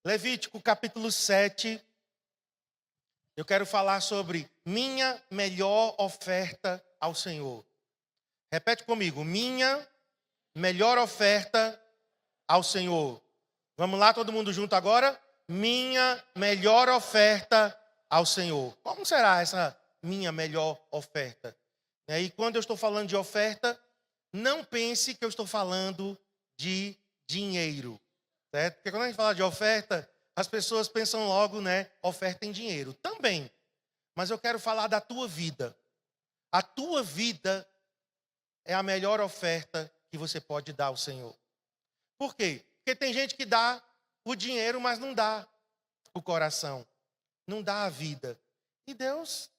Levítico capítulo 7, eu quero falar sobre minha melhor oferta ao Senhor. Repete comigo, minha melhor oferta ao Senhor. Vamos lá, todo mundo junto agora? Minha melhor oferta ao Senhor. Como será essa minha melhor oferta? E quando eu estou falando de oferta, não pense que eu estou falando de dinheiro. Certo? Porque quando a gente fala de oferta, as pessoas pensam logo, oferta em dinheiro. Também. Mas eu quero falar da tua vida. A tua vida é a melhor oferta que você pode dar ao Senhor. Por quê? Porque tem gente que dá o dinheiro, mas não dá o coração. Não dá a vida. E Deus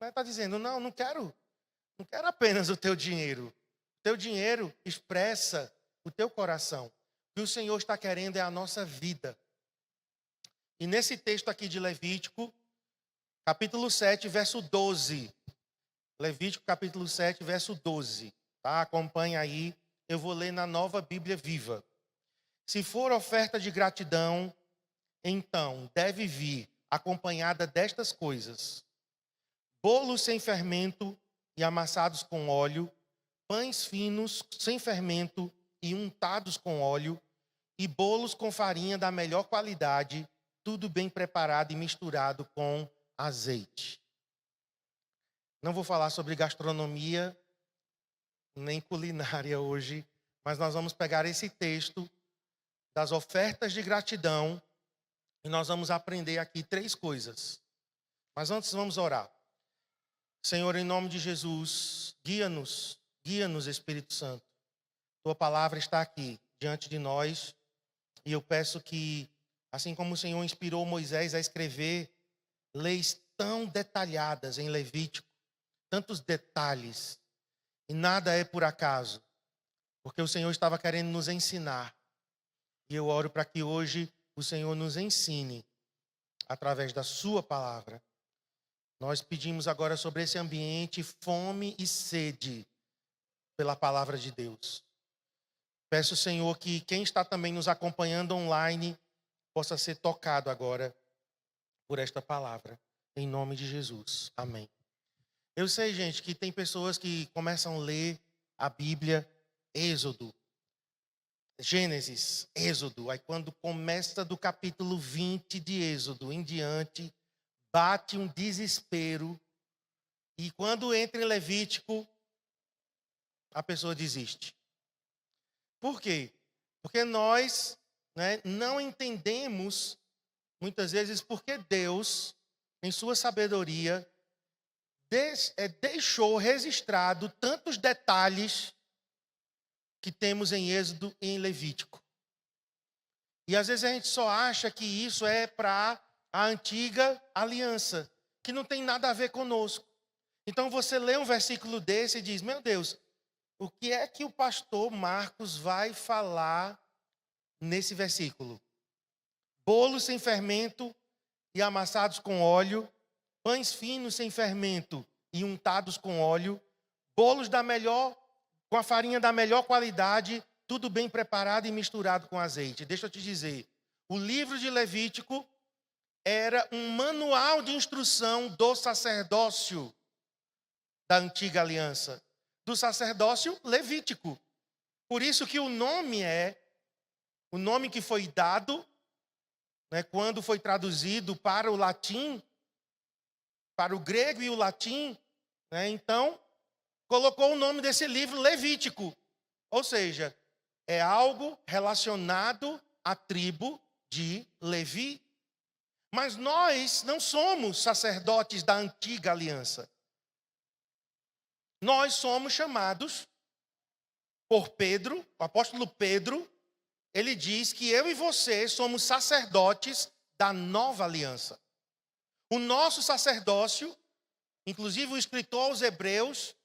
está dizendo, não quero apenas o teu dinheiro. O teu dinheiro expressa o teu coração. O que o Senhor está querendo é a nossa vida. E nesse texto aqui de Levítico, capítulo 7, verso 12. Levítico, capítulo 7, verso 12. Tá? Acompanha aí. Eu vou ler na Nova Bíblia Viva. Se for oferta de gratidão, então deve vir acompanhada destas coisas: bolos sem fermento e amassados com óleo, pães finos sem fermento e untados com óleo, e bolos com farinha da melhor qualidade, tudo bem preparado e misturado com azeite. Não vou falar sobre gastronomia, nem culinária hoje, mas nós vamos pegar esse texto das ofertas de gratidão e nós vamos aprender aqui 3 coisas. Mas antes vamos orar. Senhor, em nome de Jesus, guia-nos, Espírito Santo. Tua palavra está aqui, diante de nós, e eu peço que, assim como o Senhor inspirou Moisés a escrever leis tão detalhadas em Levítico, tantos detalhes, e nada é por acaso, porque o Senhor estava querendo nos ensinar. E eu oro para que hoje o Senhor nos ensine através da sua palavra. Nós pedimos agora sobre esse ambiente fome e sede pela palavra de Deus. Peço, Senhor, que quem está também nos acompanhando online possa ser tocado agora por esta palavra. Em nome de Jesus. Amém. Eu sei, gente, que tem pessoas que começam a ler a Bíblia, Êxodo, Gênesis, Êxodo. Aí quando começa do capítulo 20 de Êxodo em diante, bate um desespero. E quando entra em Levítico, a pessoa desiste. Por quê? Porque nós não entendemos, muitas vezes, porque Deus, em sua sabedoria, deixou registrado tantos detalhes que temos em Êxodo e em Levítico. E às vezes a gente só acha que isso é para a antiga aliança, que não tem nada a ver conosco. Então você lê um versículo desse e diz, meu Deus, o que é que o pastor Marcos vai falar nesse versículo? Bolos sem fermento e amassados com óleo, pães finos sem fermento e untados com óleo, bolos com a farinha da melhor qualidade, tudo bem preparado e misturado com azeite. Deixa eu te dizer, o livro de Levítico era um manual de instrução do sacerdócio da antiga aliança, do sacerdócio levítico. Por isso que o nome que foi dado, quando foi traduzido para o latim, para o grego e o latim, então colocou o nome desse livro Levítico. Ou seja, é algo relacionado à tribo de Levi. Mas nós não somos sacerdotes da antiga aliança. Nós somos chamados por Pedro, o apóstolo Pedro, ele diz que eu e você somos sacerdotes da nova aliança. O nosso sacerdócio, inclusive o escritor aos Hebreus,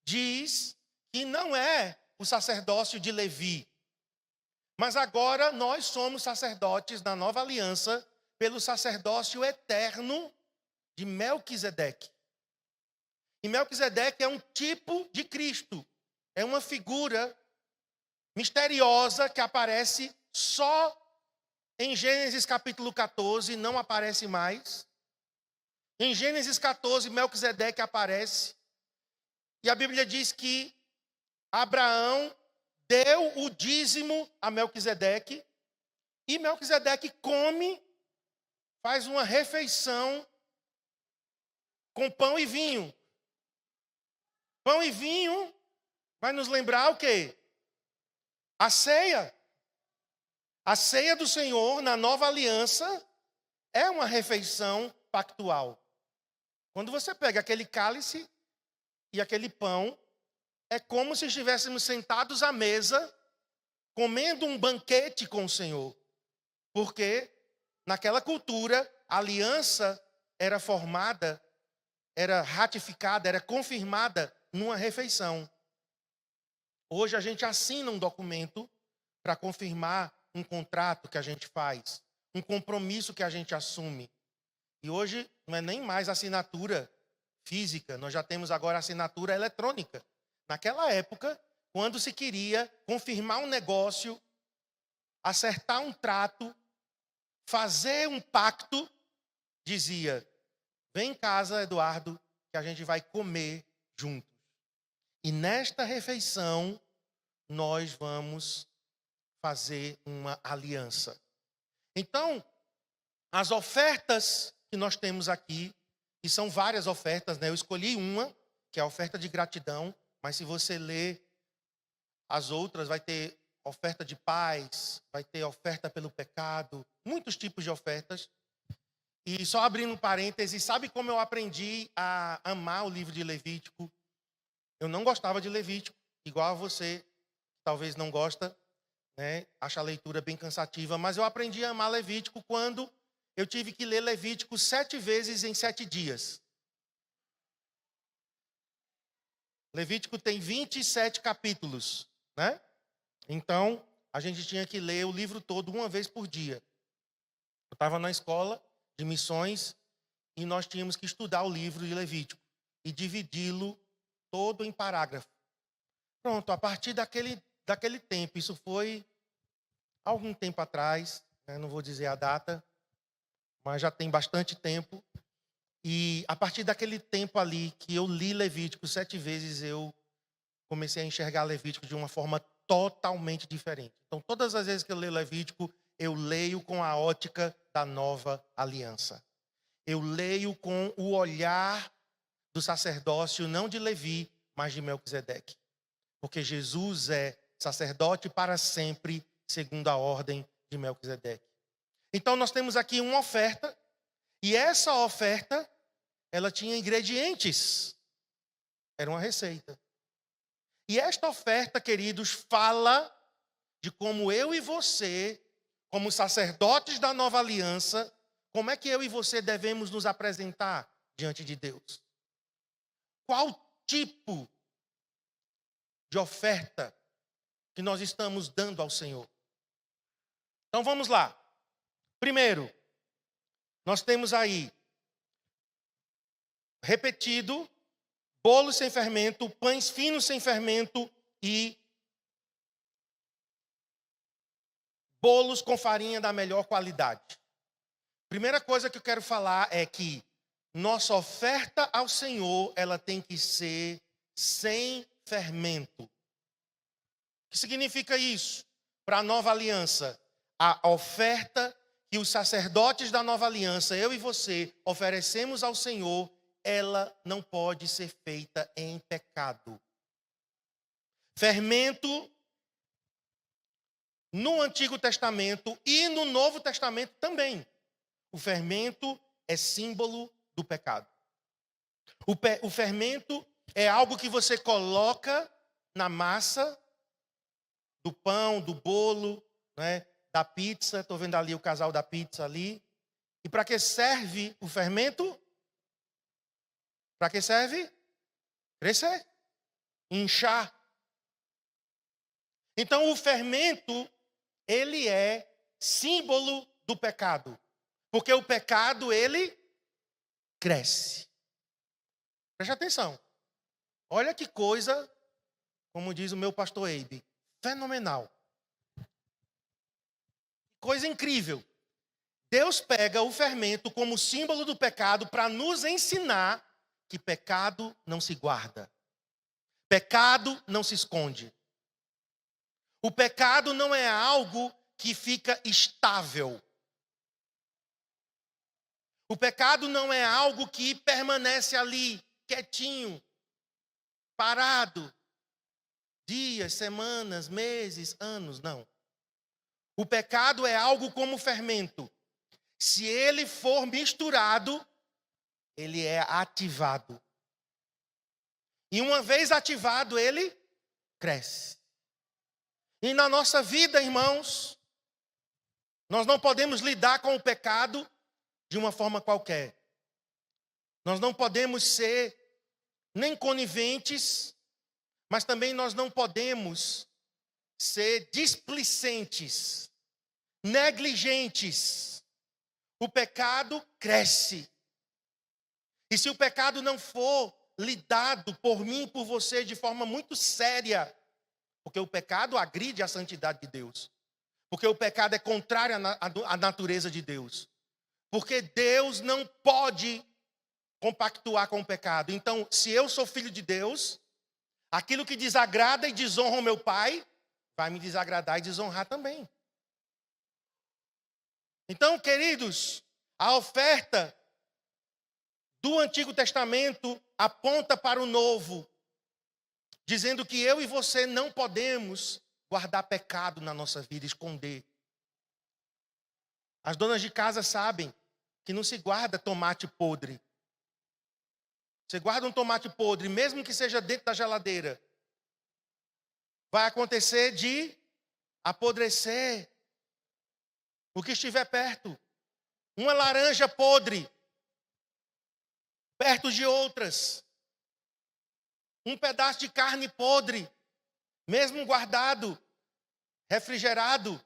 diz que não é o sacerdócio de Levi. Mas agora nós somos sacerdotes da nova aliança pelo sacerdócio eterno de Melquisedeque. E Melquisedeque é um tipo de Cristo. É uma figura misteriosa que aparece só Em Gênesis capítulo 14 não aparece mais. Em Gênesis 14, Melquisedeque aparece. E a Bíblia diz que Abraão deu o dízimo a Melquisedeque. E Melquisedeque come, faz uma refeição com pão e vinho. Pão e vinho vai nos lembrar o quê? A ceia. A ceia do Senhor na nova aliança é uma refeição pactual. Quando você pega aquele cálice e aquele pão, é como se estivéssemos sentados à mesa, comendo um banquete com o Senhor. Porque naquela cultura, a aliança era formada, era ratificada, era confirmada numa refeição. Hoje a gente assina um documento para confirmar um contrato que a gente faz, um compromisso que a gente assume. E hoje não é nem mais assinatura física, nós já temos agora assinatura eletrônica. Naquela época, quando se queria confirmar um negócio, acertar um trato, fazer um pacto, dizia: vem em casa, Eduardo, que a gente vai comer juntos. E nesta refeição, nós vamos fazer uma aliança. Então, as ofertas que nós temos aqui, e são várias ofertas, né? Eu escolhi uma, que é a oferta de gratidão, mas se você ler as outras, vai ter oferta de paz, vai ter oferta pelo pecado, muitos tipos de ofertas. E só abrindo um parêntese, sabe como eu aprendi a amar o livro de Levítico? Eu não gostava de Levítico, igual a você, talvez não gosta, né? Acha a leitura bem cansativa, mas eu aprendi a amar Levítico quando eu tive que ler Levítico 7 vezes em 7 dias. Levítico tem 27 capítulos, né? Então, a gente tinha que ler o livro todo uma vez por dia. Eu estava na escola de missões e nós tínhamos que estudar o livro de Levítico e dividi-lo todo em parágrafo. Pronto, a partir daquele tempo, isso foi algum tempo atrás, né? Não vou dizer a data, mas já tem bastante tempo. E a partir daquele tempo ali que eu li Levítico 7 vezes, eu comecei a enxergar Levítico de uma forma totalmente diferente. Então, todas as vezes que eu leio Levítico, eu leio com a ótica da nova aliança. Eu leio com o olhar do sacerdócio, não de Levi, mas de Melquisedeque. Porque Jesus é sacerdote para sempre, segundo a ordem de Melquisedeque. Então, nós temos aqui uma oferta, e essa oferta, ela tinha ingredientes. Era uma receita. E esta oferta, queridos, fala de como eu e você, como sacerdotes da nova aliança, como é que eu e você devemos nos apresentar diante de Deus. Qual tipo de oferta que nós estamos dando ao Senhor? Então vamos lá. Primeiro, nós temos aí repetido: bolos sem fermento, pães finos sem fermento e bolos com farinha da melhor qualidade. Primeira coisa que eu quero falar é que nossa oferta ao Senhor, ela tem que ser sem fermento. O que significa isso? Para a nova aliança, a oferta que os sacerdotes da nova aliança, eu e você, oferecemos ao Senhor, ela não pode ser feita em pecado. Fermento, no Antigo Testamento e no Novo Testamento também. O fermento é símbolo do pecado. O fermento é algo que você coloca na massa do pão, do bolo, né, da pizza. Estou vendo ali o casal da pizza ali. E para que serve o fermento? Para que serve? Crescer, inchar. Então o fermento, ele é símbolo do pecado. Porque o pecado, ele cresce. Preste atenção. Olha que coisa, como diz o meu pastor Eibe, fenomenal. Coisa incrível. Deus pega o fermento como símbolo do pecado para nos ensinar que pecado não se guarda. Pecado não se esconde. O pecado não é algo que fica estável. O pecado não é algo que permanece ali, quietinho, parado, dias, semanas, meses, anos, não. O pecado é algo como fermento. Se ele for misturado, ele é ativado. E uma vez ativado, ele cresce. E na nossa vida, irmãos, nós não podemos lidar com o pecado de uma forma qualquer. Nós não podemos ser nem coniventes, mas também nós não podemos ser displicentes, negligentes. O pecado cresce. E se o pecado não for lidado por mim e por você de forma muito séria, porque o pecado agride a santidade de Deus, porque o pecado é contrário à natureza de Deus, porque Deus não pode compactuar com o pecado. Então, se eu sou filho de Deus, aquilo que desagrada e desonra o meu pai, vai me desagradar e desonrar também. Então, queridos, a oferta do Antigo Testamento aponta para o Novo, dizendo que eu e você não podemos guardar pecado na nossa vida, esconder. As donas de casa sabem que não se guarda tomate podre. Você guarda um tomate podre, mesmo que seja dentro da geladeira, vai acontecer de apodrecer o que estiver perto. Uma laranja podre, perto de outras. Um pedaço de carne podre, mesmo guardado, refrigerado.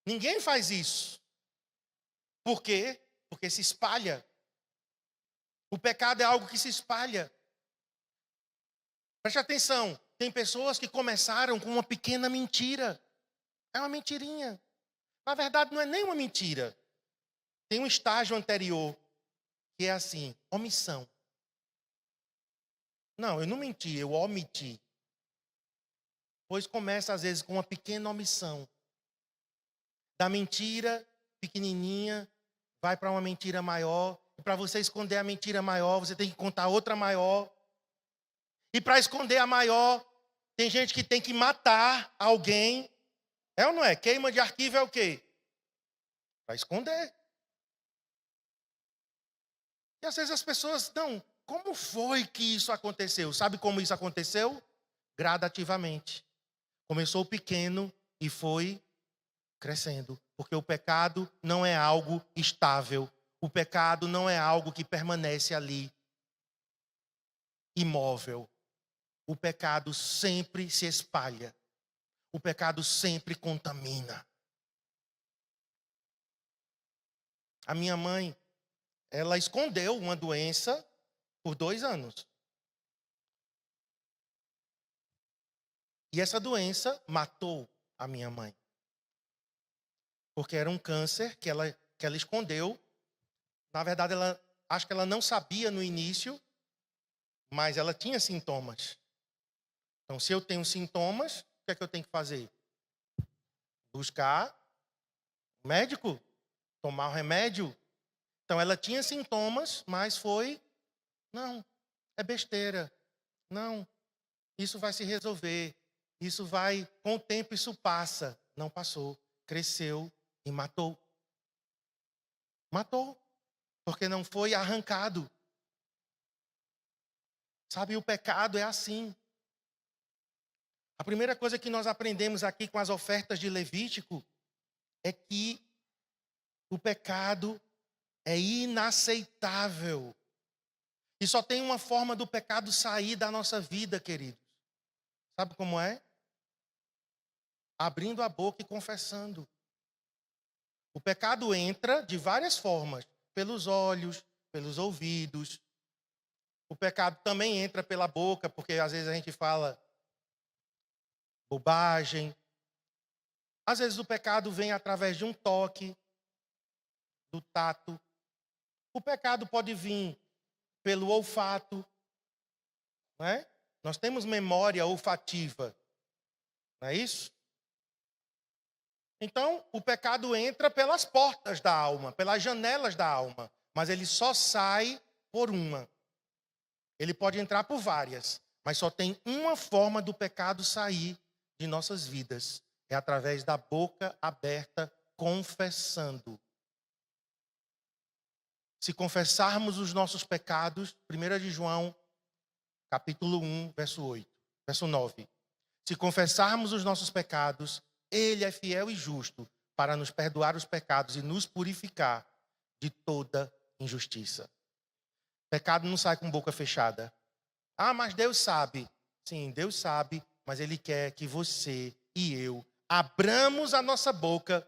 Ninguém faz isso. Por quê? Porque se espalha. O pecado é algo que se espalha. Preste atenção, tem pessoas que começaram com uma pequena mentira. É uma mentirinha. Na verdade, não é nem uma mentira. Tem um estágio anterior, que é assim, omissão. Não, eu não menti, eu omiti. Pois começa, às vezes, com uma pequena omissão. Da mentira pequenininha, vai para uma mentira maior. E para você esconder a mentira maior, você tem que contar outra maior. E para esconder a maior, tem gente que tem que matar alguém. É ou não é? Queima de arquivo é o quê? Para esconder. E às vezes as pessoas, não, como foi que isso aconteceu? Sabe como isso aconteceu? Gradativamente. Começou pequeno e foi crescendo. Porque o pecado não é algo estável. O pecado não é algo que permanece ali, imóvel. O pecado sempre se espalha. O pecado sempre contamina. A minha mãe, ela escondeu uma doença por 2 anos. E essa doença matou a minha mãe. Porque era um câncer que ela escondeu. Na verdade, acho que ela não sabia no início, mas ela tinha sintomas. Então, se eu tenho sintomas, o que é que eu tenho que fazer? Buscar o médico, tomar o remédio. Então, ela tinha sintomas, mas não, é besteira. Não, isso vai se resolver. Isso vai, com o tempo isso passa. Não passou, cresceu e matou. Matou, porque não foi arrancado. Sabe, o pecado é assim. A primeira coisa que nós aprendemos aqui com as ofertas de Levítico é que o pecado é inaceitável. E só tem uma forma do pecado sair da nossa vida, queridos. Sabe como é? Abrindo a boca e confessando. O pecado entra de várias formas. Pelos olhos, pelos ouvidos. O pecado também entra pela boca, porque às vezes a gente fala bobagem. Às vezes o pecado vem através de um toque. do tato. O pecado pode vir pelo olfato, não é? Nós temos memória olfativa, não é isso? Então, o pecado entra pelas portas da alma, pelas janelas da alma, mas ele só sai por uma. Ele pode entrar por várias, mas só tem uma forma do pecado sair de nossas vidas. É através da boca aberta, confessando. Se confessarmos os nossos pecados, 1 de João, capítulo 1, verso 9. Se confessarmos os nossos pecados, Ele é fiel e justo para nos perdoar os pecados e nos purificar de toda injustiça. Pecado não sai com boca fechada. Ah, mas Deus sabe. Sim, Deus sabe, mas Ele quer que você e eu abramos a nossa boca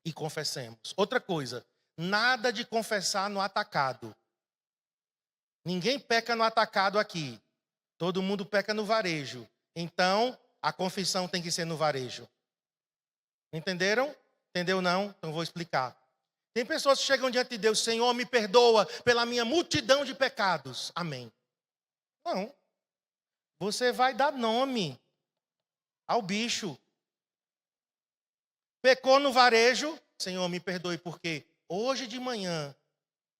e confessemos. Outra coisa, nada de confessar no atacado. Ninguém peca no atacado aqui. Todo mundo peca no varejo. Então, a confissão tem que ser no varejo. Entenderam? Entendeu não? Então vou explicar. Tem pessoas que chegam diante de Deus, Senhor, me perdoa pela minha multidão de pecados. Amém. Não. Você vai dar nome ao bicho. Pecou no varejo, Senhor, me perdoe porque hoje de manhã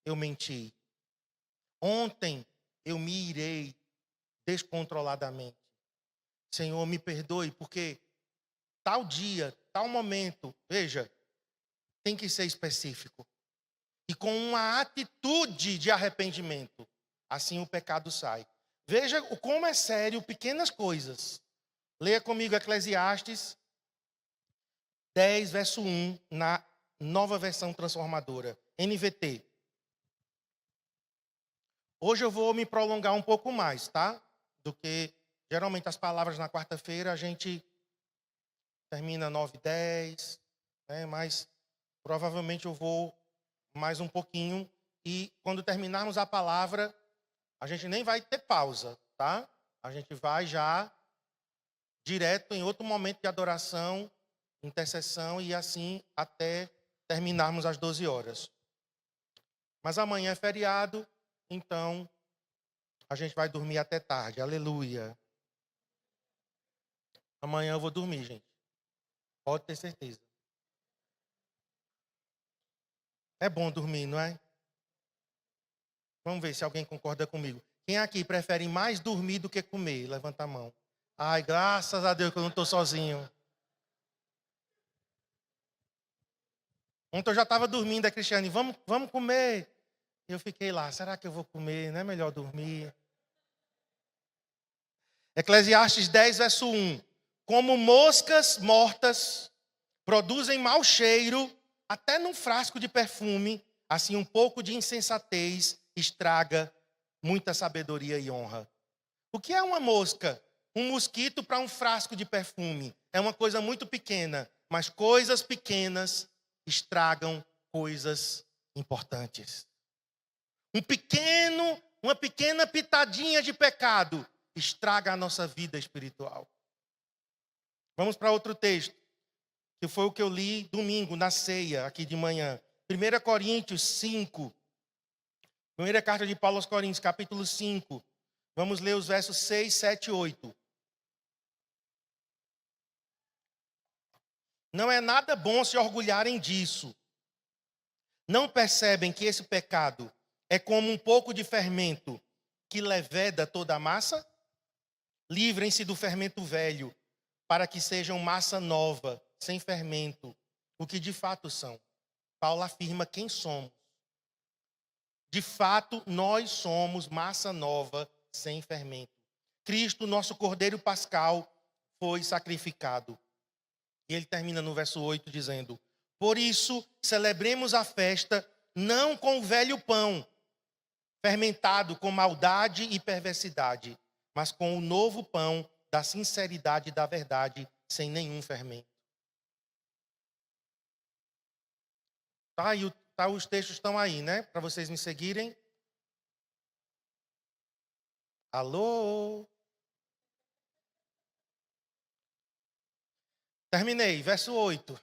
eu menti. Ontem eu me irei descontroladamente. Senhor, me perdoe porque tal dia, tal momento, veja, tem que ser específico. E com uma atitude de arrependimento, assim o pecado sai. Veja como é sério pequenas coisas. Leia comigo Eclesiastes 10, verso 1, na nova versão transformadora, NVT. Hoje eu vou me prolongar um pouco mais, tá? Do que geralmente as palavras na quarta-feira a gente termina 9, 10, né? Mas provavelmente eu vou mais um pouquinho. E quando terminarmos a palavra, a gente nem vai ter pausa, tá? A gente vai já direto em outro momento de adoração, intercessão e assim até terminarmos às 12 horas. Mas amanhã é feriado, então a gente vai dormir até tarde. Aleluia. Amanhã eu vou dormir, gente. Pode ter certeza. É bom dormir, não é? Vamos ver se alguém concorda comigo. Quem aqui prefere mais dormir do que comer? Levanta a mão. Ai, graças a Deus que eu não estou sozinho. Ontem eu já estava dormindo, a Cristiane, vamos comer. Eu fiquei lá, será que eu vou comer? Não é melhor dormir? Eclesiastes 10, verso 1. Como moscas mortas produzem mau cheiro, até num frasco de perfume, assim um pouco de insensatez estraga muita sabedoria e honra. O que é uma mosca? Um mosquito para um frasco de perfume. É uma coisa muito pequena, mas coisas pequenas estragam coisas importantes. Uma pequena pitadinha de pecado estraga a nossa vida espiritual. Vamos para outro texto, que foi o que eu li domingo, na ceia, aqui de manhã. 1 Coríntios 5. Primeira carta de Paulo aos Coríntios, capítulo 5. Vamos ler os versos 6, 7 e 8. Não é nada bom se orgulharem disso. Não percebem que esse pecado é como um pouco de fermento que leveda toda a massa? Livrem-se do fermento velho, para que sejam massa nova, sem fermento, o que de fato são. Paulo afirma quem somos. De fato, nós somos massa nova, sem fermento. Cristo, nosso Cordeiro Pascal, foi sacrificado. E ele termina no verso 8 dizendo: por isso, celebremos a festa não com o velho pão, fermentado com maldade e perversidade, mas com o novo pão da sinceridade e da verdade, sem nenhum fermento. Os textos estão aí, né? Para vocês me seguirem. Alô? Terminei, verso 8.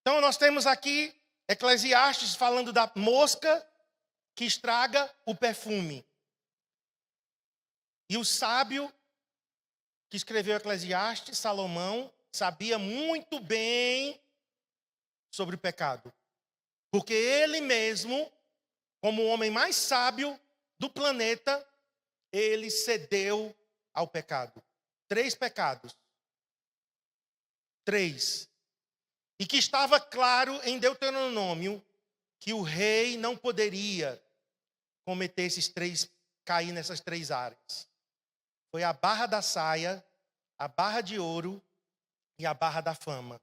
Então nós temos aqui Eclesiastes falando da mosca que estraga o perfume. E o sábio que escreveu Eclesiastes, Salomão, sabia muito bem sobre o pecado. Porque ele mesmo, como o homem mais sábio do planeta, ele cedeu ao pecado. 3 pecados. 3. E que estava claro em Deuteronômio que o rei não poderia cometer cair nessas 3 áreas. Foi a barra da saia, a barra de ouro e a barra da fama.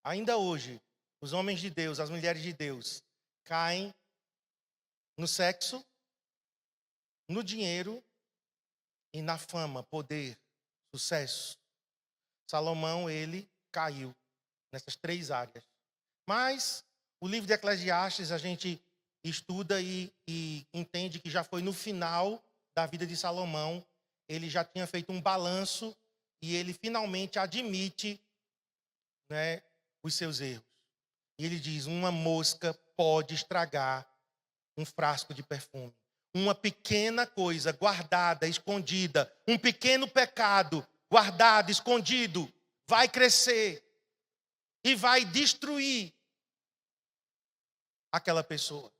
Ainda hoje, os homens de Deus, as mulheres de Deus, caem no sexo, no dinheiro e na fama, poder, sucesso. Salomão, ele caiu nessas 3 áreas. Mas o livro de Eclesiastes a gente estuda e entende que já foi no final da vida de Salomão. Ele já tinha feito um balanço e ele finalmente admite, né, os seus erros. E ele diz: uma mosca pode estragar um frasco de perfume. Uma pequena coisa guardada, escondida, um pequeno pecado guardado, escondido, vai crescer e vai destruir aquela pessoa.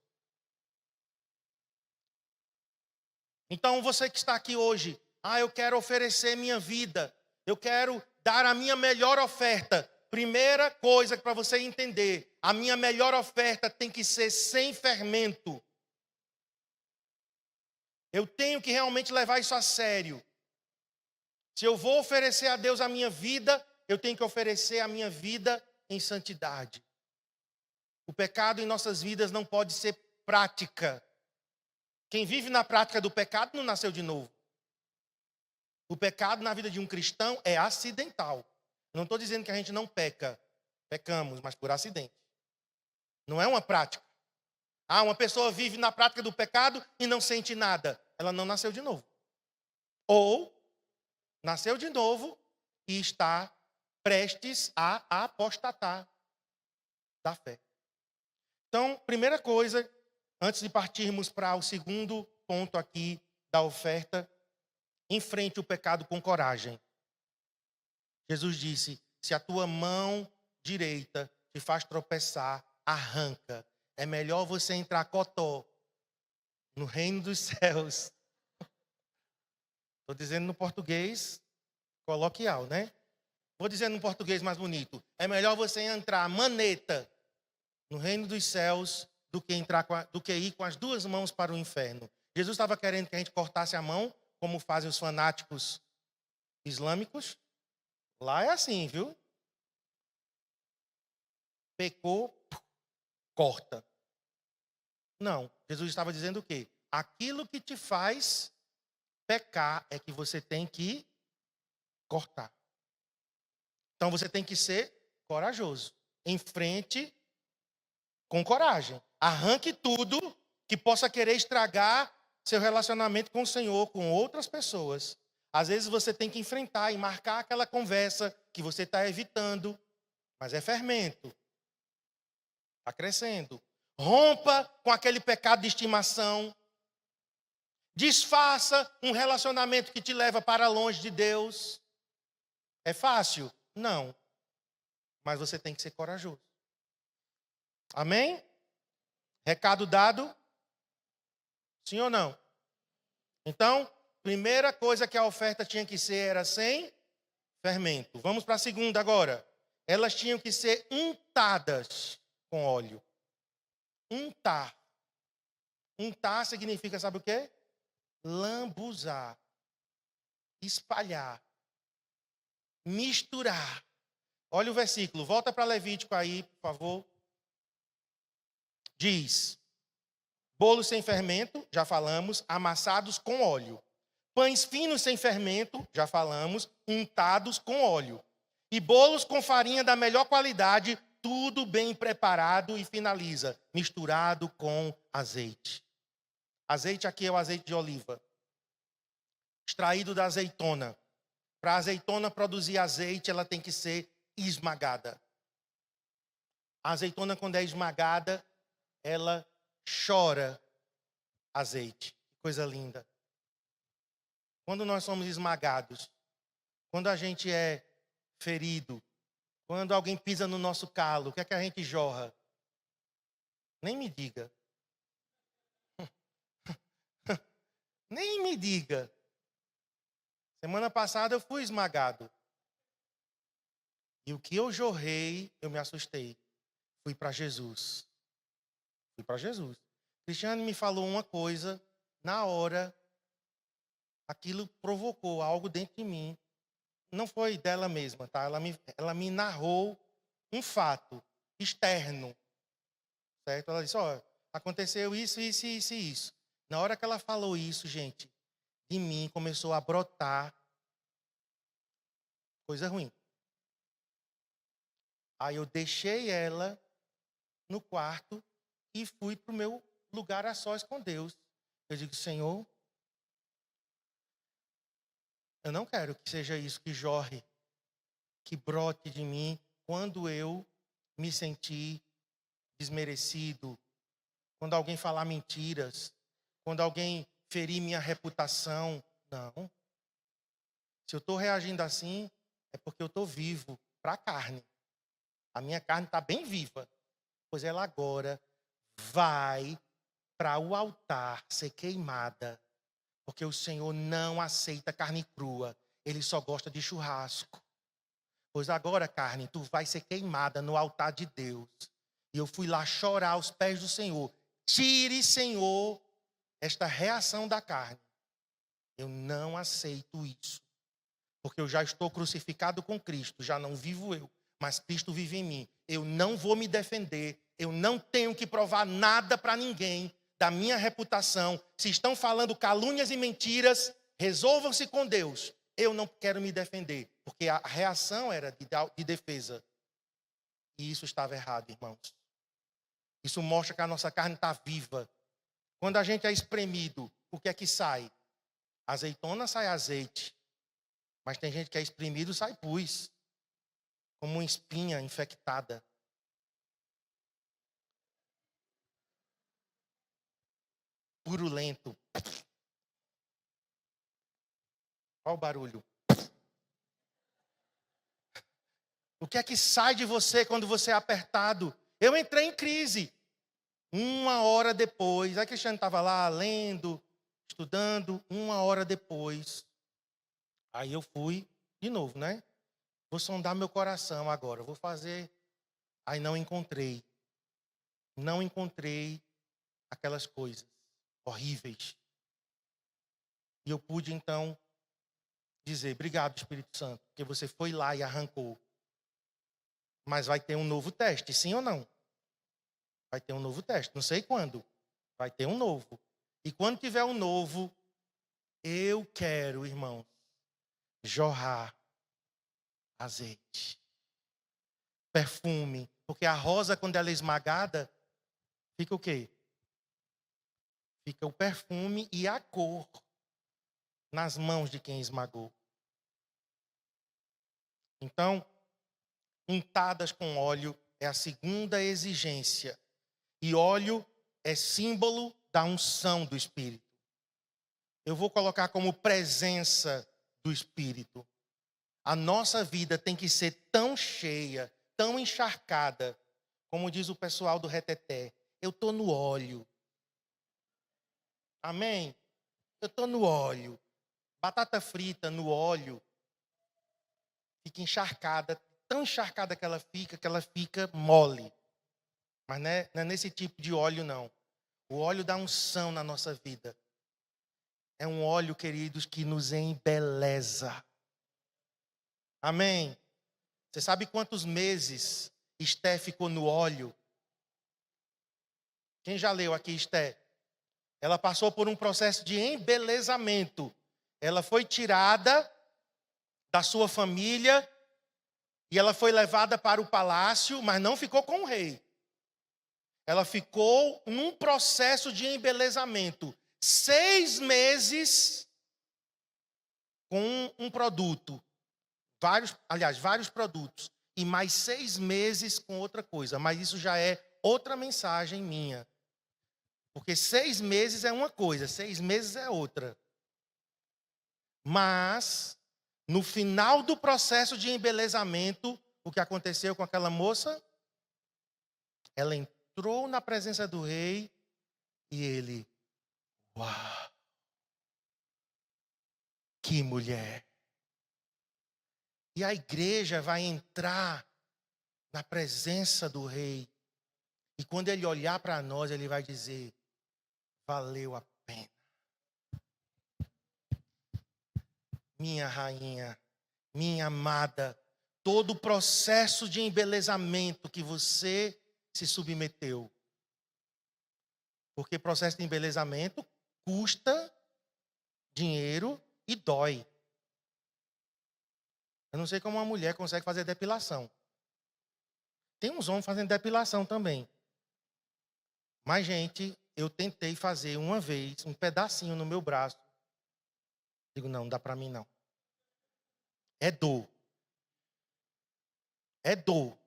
Então você que está aqui hoje, eu quero oferecer minha vida, eu quero dar a minha melhor oferta. Primeira coisa para você entender, a minha melhor oferta tem que ser sem fermento. Eu tenho que realmente levar isso a sério. Se eu vou oferecer a Deus a minha vida, eu tenho que oferecer a minha vida em santidade. O pecado em nossas vidas não pode ser prática. Quem vive na prática do pecado não nasceu de novo. O pecado na vida de um cristão é acidental. Eu não estou dizendo que a gente não peca. Pecamos, mas por acidente. Não é uma prática. Uma pessoa vive na prática do pecado e não sente nada. Ela não nasceu de novo. Ou nasceu de novo e está prestes a apostatar da fé. Então, primeira coisa, antes de partirmos para o segundo ponto aqui da oferta, enfrente o pecado com coragem. Jesus disse: se a tua mão direita te faz tropeçar, arranca. É melhor você entrar cotó no reino dos céus. Estou dizendo no português coloquial, né? Vou dizer no português mais bonito. É melhor você entrar maneta no reino dos céus do que ir com as 2 mãos para o inferno. Jesus estava querendo que a gente cortasse a mão, como fazem os fanáticos islâmicos. Lá é assim, viu? Pecou, corta. Não, Jesus estava dizendo o quê? Aquilo que te faz pecar é que você tem que cortar. Então você tem que ser corajoso. Enfrente com coragem. Arranque tudo que possa querer estragar seu relacionamento com o Senhor, com outras pessoas. Às vezes você tem que enfrentar e marcar aquela conversa que você está evitando, mas é fermento. Está crescendo. Rompa com aquele pecado de estimação. Desfaça um relacionamento que te leva para longe de Deus. É fácil? Não. Mas você tem que ser corajoso. Amém? Recado dado? Sim ou não? Então, primeira coisa que a oferta tinha que ser era sem fermento. Vamos para a segunda agora. Elas tinham que ser untadas com óleo. Untar. Untar significa, sabe o quê? Lambuzar. Espalhar. Misturar. Olha o versículo. Volta para Levítico aí, por favor. Diz: bolos sem fermento, já falamos, amassados com óleo. Pães finos sem fermento, já falamos, untados com óleo. E bolos com farinha da melhor qualidade, tudo bem preparado, e finaliza, misturado com azeite. Azeite aqui é o azeite de oliva, extraído da azeitona. Para a azeitona produzir azeite, ela tem que ser esmagada. A azeitona, quando é esmagada, ela chora azeite. Coisa linda. Quando nós somos esmagados, quando a gente é ferido, quando alguém pisa no nosso calo, o que é que a gente jorra? Nem me diga. Nem me diga. Semana passada eu fui esmagado. E o que eu jorrei, eu me assustei. Fui para Jesus. Fui para Jesus. Cristiane me falou uma coisa, na hora, aquilo provocou algo dentro de mim. Não foi dela mesma, tá? Ela me narrou um fato externo, certo? Ela disse, ó, aconteceu isso, isso, isso e isso. Na hora que ela falou isso, gente, de mim começou a brotar coisa ruim. Aí eu deixei ela no quarto e fui para o meu lugar a sós com Deus. Eu digo, Senhor, eu não quero que seja isso que jorre, que brote de mim quando eu me sentir desmerecido, quando alguém falar mentiras, quando alguém ferir minha reputação. Não. Se eu estou reagindo assim, é porque eu estou vivo para a carne. A minha carne está bem viva. Pois ela agora vai para o altar ser queimada. Porque o Senhor não aceita carne crua. Ele só gosta de churrasco. Pois agora, carne, tu vai ser queimada no altar de Deus. E eu fui lá chorar aos pés do Senhor. Tire, Senhor, esta reação da carne. Eu não aceito isso. Porque eu já estou crucificado com Cristo. Já não vivo eu, mas Cristo vive em mim. Eu não vou me defender. Eu não tenho que provar nada para ninguém da minha reputação. Se estão falando calúnias e mentiras, resolvam-se com Deus. Eu não quero me defender, porque a reação era de defesa. E isso estava errado, irmãos. Isso mostra que a nossa carne está viva. Quando a gente é espremido, o que é que sai? Azeitona sai azeite. Mas tem gente que é espremido, sai pus. Como uma espinha infectada. Purulento. Olha o barulho. O que é que sai de você quando você é apertado? Eu entrei em crise. 1 hora depois, a Cristiane estava lá lendo, estudando. 1 hora depois, aí eu fui de novo, né? Vou sondar meu coração agora, vou fazer. Aí não encontrei. Não encontrei aquelas coisas horríveis. E eu pude então dizer, obrigado, Espírito Santo, porque você foi lá e arrancou. Mas vai ter um novo teste, sim ou não? Vai ter um novo teste, não sei quando. Vai ter um novo. E quando tiver um novo, eu quero, irmãos, jorrar azeite, perfume. Porque a rosa, quando ela é esmagada, fica o quê? Fica o perfume e a cor nas mãos de quem esmagou. Então, untadas com óleo é a segunda exigência. E óleo é símbolo da unção do Espírito. Eu vou colocar como presença do Espírito. A nossa vida tem que ser tão cheia, tão encharcada, como diz o pessoal do reteté. Eu estou no óleo. Amém? Eu estou no óleo. Batata frita no óleo fica encharcada, tão encharcada que ela fica mole. Mas não é nesse tipo de óleo, não. O óleo dá unção na nossa vida. É um óleo, queridos, que nos embeleza. Amém? Você sabe quantos meses Esté ficou no óleo? Quem já leu aqui Esté? Ela passou por um processo de embelezamento. Ela foi tirada da sua família e ela foi levada para o palácio, mas não ficou com o rei. Ela ficou num processo de embelezamento. 6 meses com um produto. Vários produtos. e mais 6 meses com outra coisa. Mas isso já é outra mensagem minha. Porque 6 meses é uma coisa, 6 meses é outra. Mas, no final do processo de embelezamento, o que aconteceu com aquela moça? Ela entrou na presença do rei e ele, uau, que mulher. E a igreja vai entrar na presença do rei. E quando ele olhar para nós, ele vai dizer, valeu a pena. Minha rainha, minha amada, todo o processo de embelezamento que você se submeteu. Porque processo de embelezamento custa dinheiro e dói. Eu não sei como uma mulher consegue fazer depilação. Tem uns homens fazendo depilação também. Mas, gente, eu tentei fazer uma vez um pedacinho no meu braço. Digo, não dá para mim não. É dor. É dor.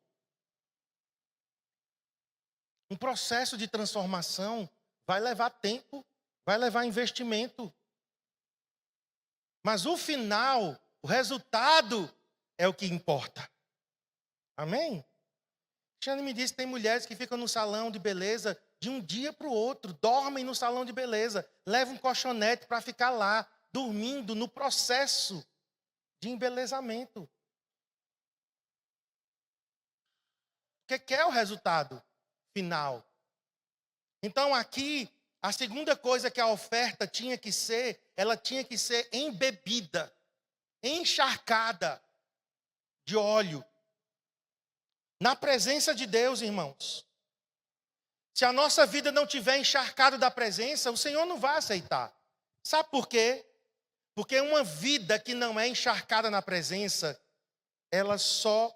Um processo de transformação vai levar tempo, vai levar investimento. Mas o final, o resultado é o que importa. Amém? Cristiane me disse que tem mulheres que ficam no salão de beleza de um dia para o outro, dormem no salão de beleza, levam um colchonete para ficar lá, dormindo no processo de embelezamento. O que é o resultado final? Então aqui, a segunda coisa que a oferta tinha que ser, ela tinha que ser embebida, encharcada de óleo. Na presença de Deus, irmãos. Se a nossa vida não tiver encharcado da presença, o Senhor não vai aceitar. Sabe por quê? Porque uma vida que não é encharcada na presença, ela só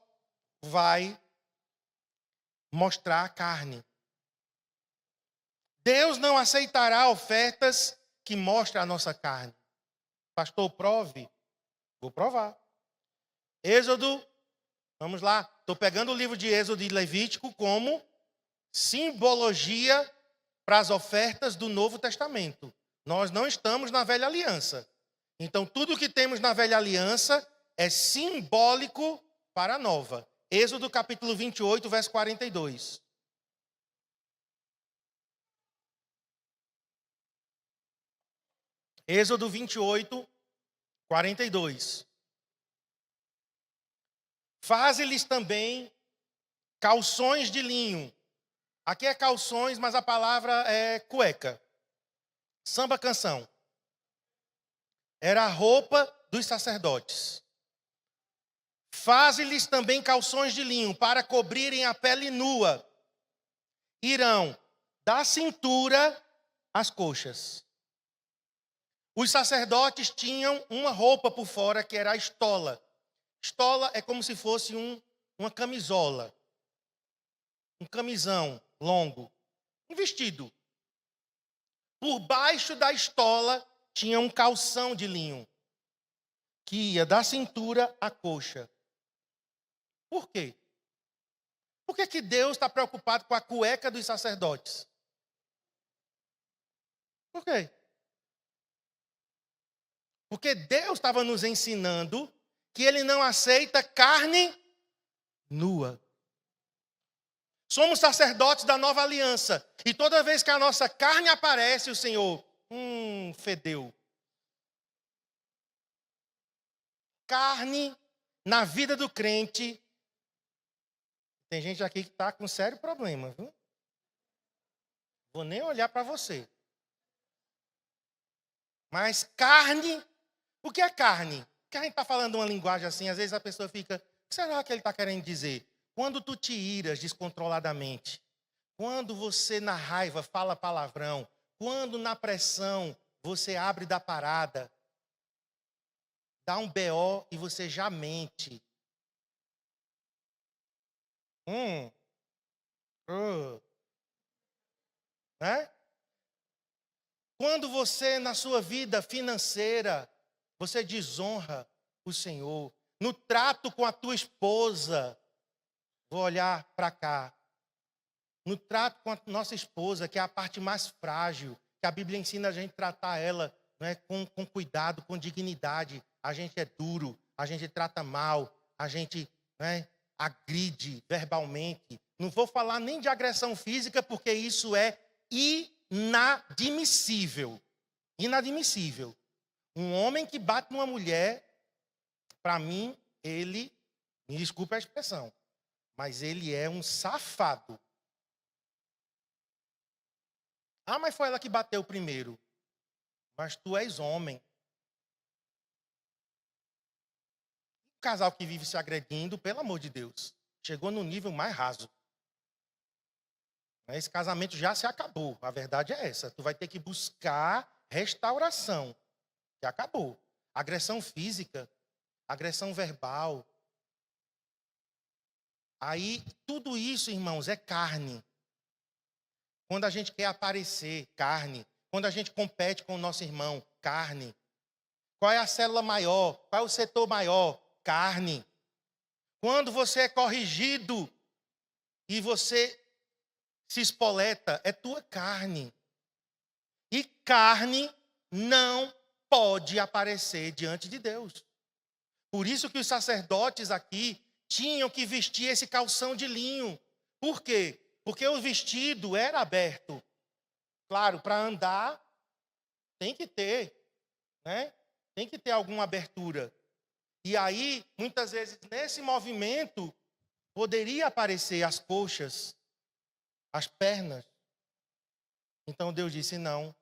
vai mostrar a carne. Deus não aceitará ofertas que mostrem a nossa carne. Pastor, prove. Vou provar. Êxodo, vamos lá. Estou pegando o livro de Êxodo e Levítico como simbologia para as ofertas do Novo Testamento. Nós não estamos na Velha Aliança. Então, tudo que temos na Velha Aliança é simbólico para a Nova. Êxodo capítulo 28, verso 42. Êxodo 28, 42. Faze-lhes também calções de linho. Aqui é calções, mas a palavra é cueca. Samba canção. Era a roupa dos sacerdotes. Faze-lhes também calções de linho para cobrirem a pele nua. Irão da cintura às coxas. Os sacerdotes tinham uma roupa por fora que era a estola. Estola é como se fosse uma camisola. Um camisão longo. Um vestido. Por baixo da estola tinha um calção de linho. Que ia da cintura à coxa. Por quê? Por que Deus está preocupado com a cueca dos sacerdotes? Por quê? Porque Deus estava nos ensinando que Ele não aceita carne nua. Somos sacerdotes da nova aliança. E toda vez que a nossa carne aparece, o Senhor, fedeu. Carne na vida do crente. Tem gente aqui que está com sério problema, viu? Vou nem olhar para você. Mas carne, o que é carne? Porque a gente está falando uma linguagem assim, às vezes a pessoa fica, o que será que ele está querendo dizer? Quando tu te iras descontroladamente, quando você na raiva fala palavrão, quando na pressão você abre da parada, dá um BO e você já mente. Né? Quando você, na sua vida financeira, você desonra o Senhor. No trato com a tua esposa, vou olhar para cá. No trato com a nossa esposa, que é a parte mais frágil, que a Bíblia ensina a gente tratar ela, né, com cuidado, com dignidade. A gente é duro, a gente trata mal, a gente, né, agride verbalmente. Não vou falar nem de agressão física, porque isso é inadmissível. Inadmissível. Um homem que bate numa mulher, para mim, ele, me desculpe a expressão, mas ele é um safado. Ah, mas foi ela que bateu primeiro. Mas tu és homem. Um casal que vive se agredindo, pelo amor de Deus, chegou no nível mais raso. Esse casamento já se acabou. A verdade é essa. Tu vai ter que buscar restauração. Que acabou. Agressão física, agressão verbal. Aí, tudo isso, irmãos, é carne. Quando a gente quer aparecer, carne. Quando a gente compete com o nosso irmão, carne. Qual é a célula maior? Qual é o setor maior? Carne. Quando você é corrigido e você se espoleta, é tua carne. E carne não pode aparecer diante de Deus. Por isso que os sacerdotes aqui tinham que vestir esse calção de linho. Por quê? Porque o vestido era aberto. Claro, para andar tem que ter, né? Tem que ter alguma abertura. E aí, muitas vezes, nesse movimento, poderia aparecer as coxas, as pernas. Então Deus disse, não.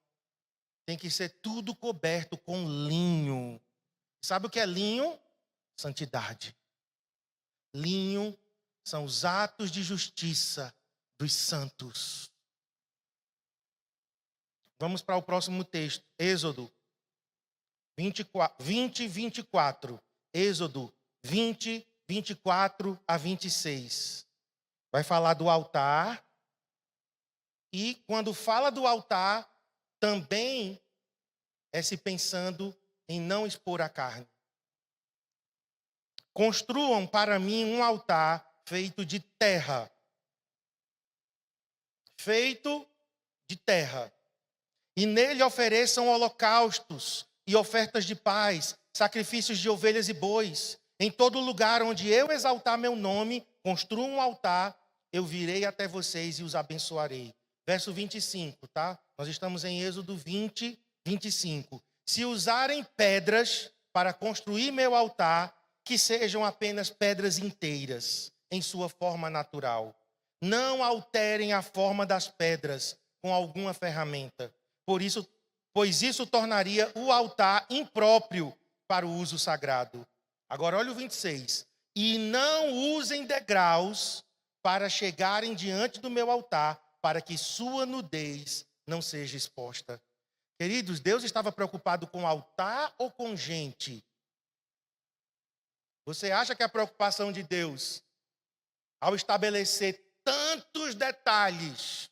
Tem que ser tudo coberto com linho. Sabe o que é linho? Santidade. Linho são os atos de justiça dos santos. Vamos para o próximo texto. Êxodo 20 e 24. Êxodo 20, 24 a 26. Vai falar do altar. E quando fala do altar, também é se pensando em não expor a carne. Construam para mim um altar feito de terra. Feito de terra. E nele ofereçam holocaustos e ofertas de paz, sacrifícios de ovelhas e bois. Em todo lugar onde eu exaltar meu nome, construam um altar, eu virei até vocês e os abençoarei. Verso 25, tá? Nós estamos em Êxodo 20, 25. Se usarem pedras para construir meu altar, que sejam apenas pedras inteiras, em sua forma natural. Não alterem a forma das pedras com alguma ferramenta. Pois isso tornaria o altar impróprio para o uso sagrado. Agora olha o 26. E não usem degraus para chegarem diante do meu altar, para que sua nudez não seja exposta. Queridos, Deus estava preocupado com altar ou com gente? Você acha que a preocupação de Deus, ao estabelecer tantos detalhes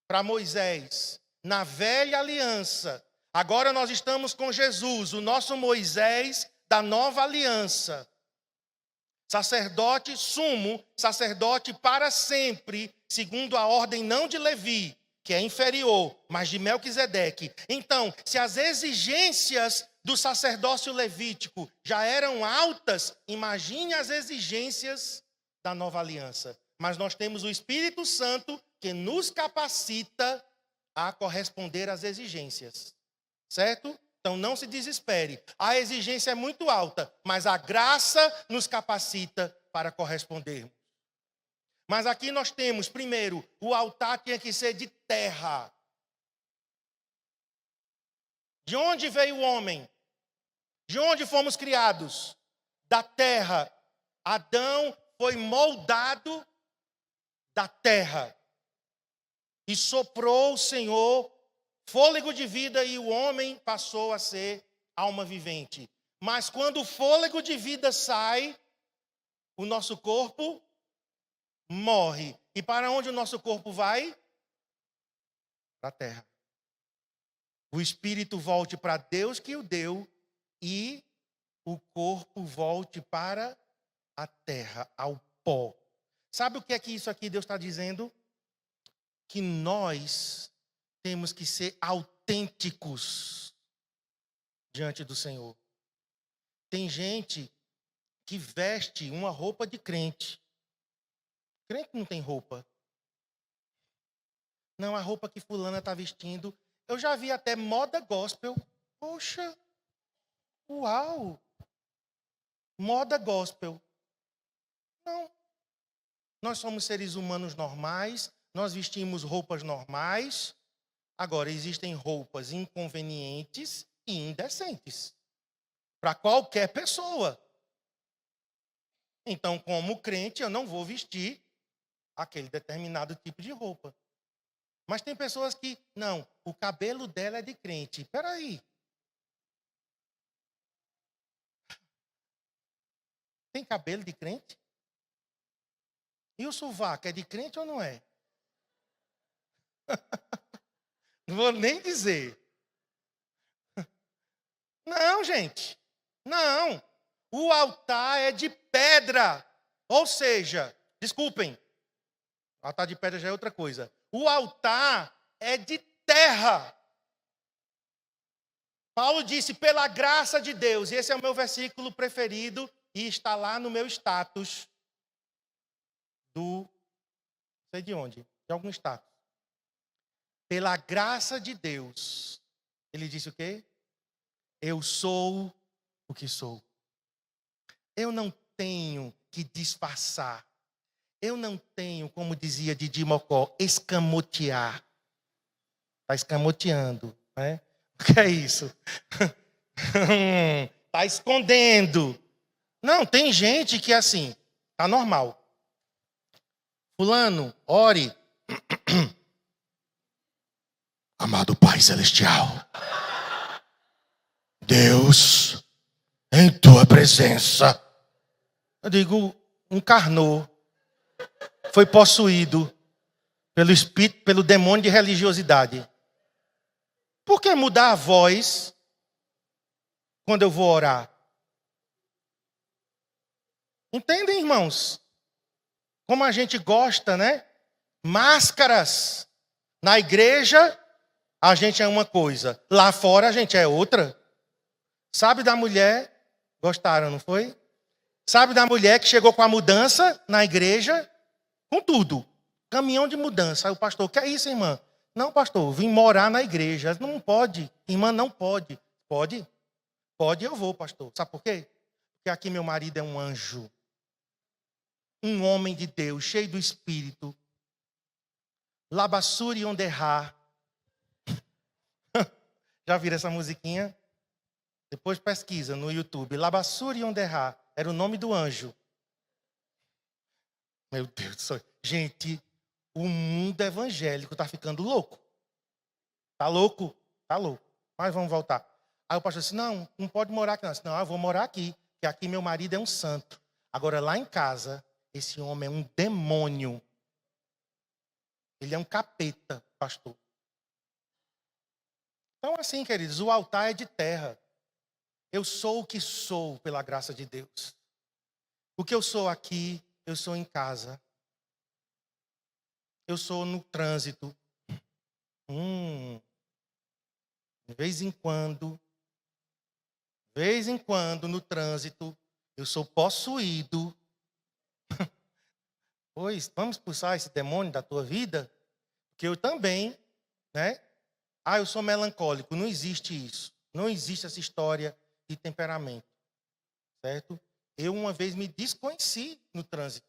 para Moisés, na velha aliança, agora nós estamos com Jesus, o nosso Moisés da nova aliança, sacerdote sumo, sacerdote para sempre, segundo a ordem não de Levi, que é inferior, mas de Melquisedeque. Então, se as exigências do sacerdócio levítico já eram altas, imagine as exigências da nova aliança. Mas nós temos o Espírito Santo que nos capacita a corresponder às exigências. Certo? Então não se desespere. A exigência é muito alta, mas a graça nos capacita para correspondermos. Mas aqui nós temos, primeiro, o altar tinha que ser de terra. De onde veio o homem? De onde fomos criados? Da terra. Adão foi moldado da terra. E soprou o Senhor fôlego de vida e o homem passou a ser alma vivente. Mas quando o fôlego de vida sai, o nosso corpo morre. E para onde o nosso corpo vai? Para a terra. O espírito volte para Deus que o deu e o corpo volte para a terra, ao pó. Sabe o que é que isso aqui Deus está dizendo? Que nós temos que ser autênticos diante do Senhor. Tem gente que veste uma roupa de crente. Crente não tem roupa. Não, a roupa que fulana está vestindo. Eu já vi até moda gospel. Poxa, uau! Moda gospel. Não. Nós somos seres humanos normais, nós vestimos roupas normais. Agora, existem roupas inconvenientes e indecentes. Para qualquer pessoa. Então, como crente, eu não vou vestir aquele determinado tipo de roupa. Mas tem pessoas que, não, o cabelo dela é de crente. Espera aí. Tem cabelo de crente? E o sovaco é de crente ou não é? Não vou nem dizer. Não, gente. Não. O altar é de pedra. Ou seja, desculpem, o altar de pedra já é outra coisa. O altar é de terra. Paulo disse, pela graça de Deus, e esse é o meu versículo preferido, e está lá no meu status não sei de onde, de algum status. Pela graça de Deus, ele disse o quê? Eu sou o que sou. Eu não tenho que disfarçar. Eu não tenho, como dizia Didi Mocó, escamotear. Está escamoteando, né? O que é isso? Está escondendo. Não, tem gente que assim, está normal. Fulano, ore. Amado Pai Celestial, Deus, em tua presença. Eu digo, encarnou. Foi possuído pelo espírito, pelo demônio de religiosidade. Por que mudar a voz quando eu vou orar? Entendem, irmãos? Como a gente gosta, né? Máscaras. Na igreja, a gente é uma coisa. Lá fora, a gente é outra. Sabe da mulher? Gostaram, não foi? Sabe da mulher que chegou com a mudança na igreja? Com tudo. Caminhão de mudança. Aí o pastor, que é isso, irmã? Não, pastor, vim morar na igreja. Não pode. Irmã, não pode. Pode? Pode, eu vou, pastor. Sabe por quê? Porque aqui meu marido é um anjo. Um homem de Deus, cheio do Espírito. Labassuri Onderra. Já viram essa musiquinha? Depois pesquisa no YouTube. Labassuri Onderra. Era o nome do anjo. Meu Deus do céu. Gente, o mundo evangélico está ficando louco. Está louco? Está louco. Mas vamos voltar. Aí o pastor disse, não pode morar aqui. Não, eu vou morar aqui. Porque aqui meu marido é um santo. Agora lá em casa, esse homem é um demônio. Ele é um capeta, pastor. Então assim, queridos, o altar é de terra. Eu sou o que sou pela graça de Deus. O que eu sou aqui, eu sou em casa. Eu sou no trânsito. De vez em quando, no trânsito, eu sou possuído. Pois, vamos expulsar esse demônio da tua vida? Porque eu também, né? Eu sou melancólico. Não existe isso. Não existe essa história de temperamento. Certo? Eu uma vez me desconheci no trânsito.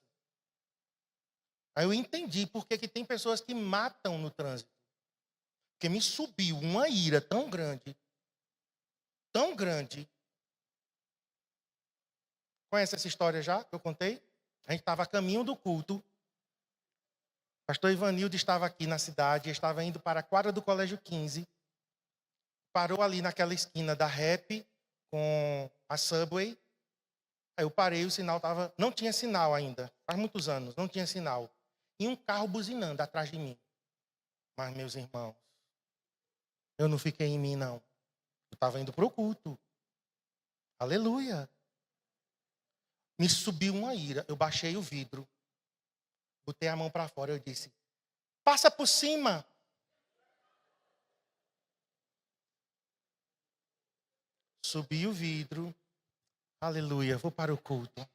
Aí eu entendi por que tem pessoas que matam no trânsito. Porque me subiu uma ira tão grande. Tão grande. Conhece essa história já que eu contei? A gente estava a caminho do culto. O pastor Ivanildo estava aqui na cidade, estava indo para a quadra do Colégio 15. Parou ali naquela esquina da Rap com a Subway. Aí eu parei, o sinal estava... Não tinha sinal ainda, faz muitos anos, não tinha sinal. E um carro buzinando atrás de mim. Mas, meus irmãos, eu não fiquei em mim, não. Eu estava indo para o culto. Aleluia. Me subiu uma ira, eu baixei o vidro. Botei a mão para fora, eu disse, passa por cima. Subi o vidro. Aleluia, vou para o culto.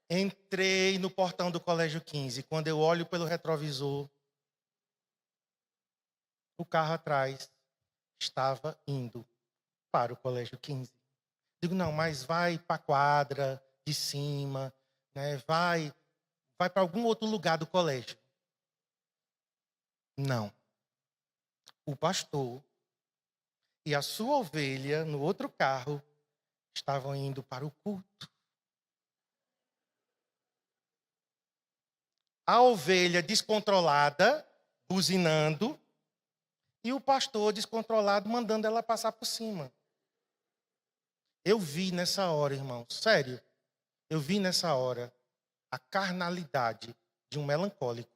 Entrei no portão do Colégio 15. Quando eu olho pelo retrovisor, o carro atrás estava indo para o Colégio 15. Digo, não, mas vai para a quadra de cima, né? Vai para algum outro lugar do colégio. Não. O pastor e a sua ovelha, no outro carro, estavam indo para o culto. A ovelha descontrolada, buzinando, e o pastor descontrolado, mandando ela passar por cima. Eu vi nessa hora, irmão, sério, eu vi nessa hora a carnalidade de um melancólico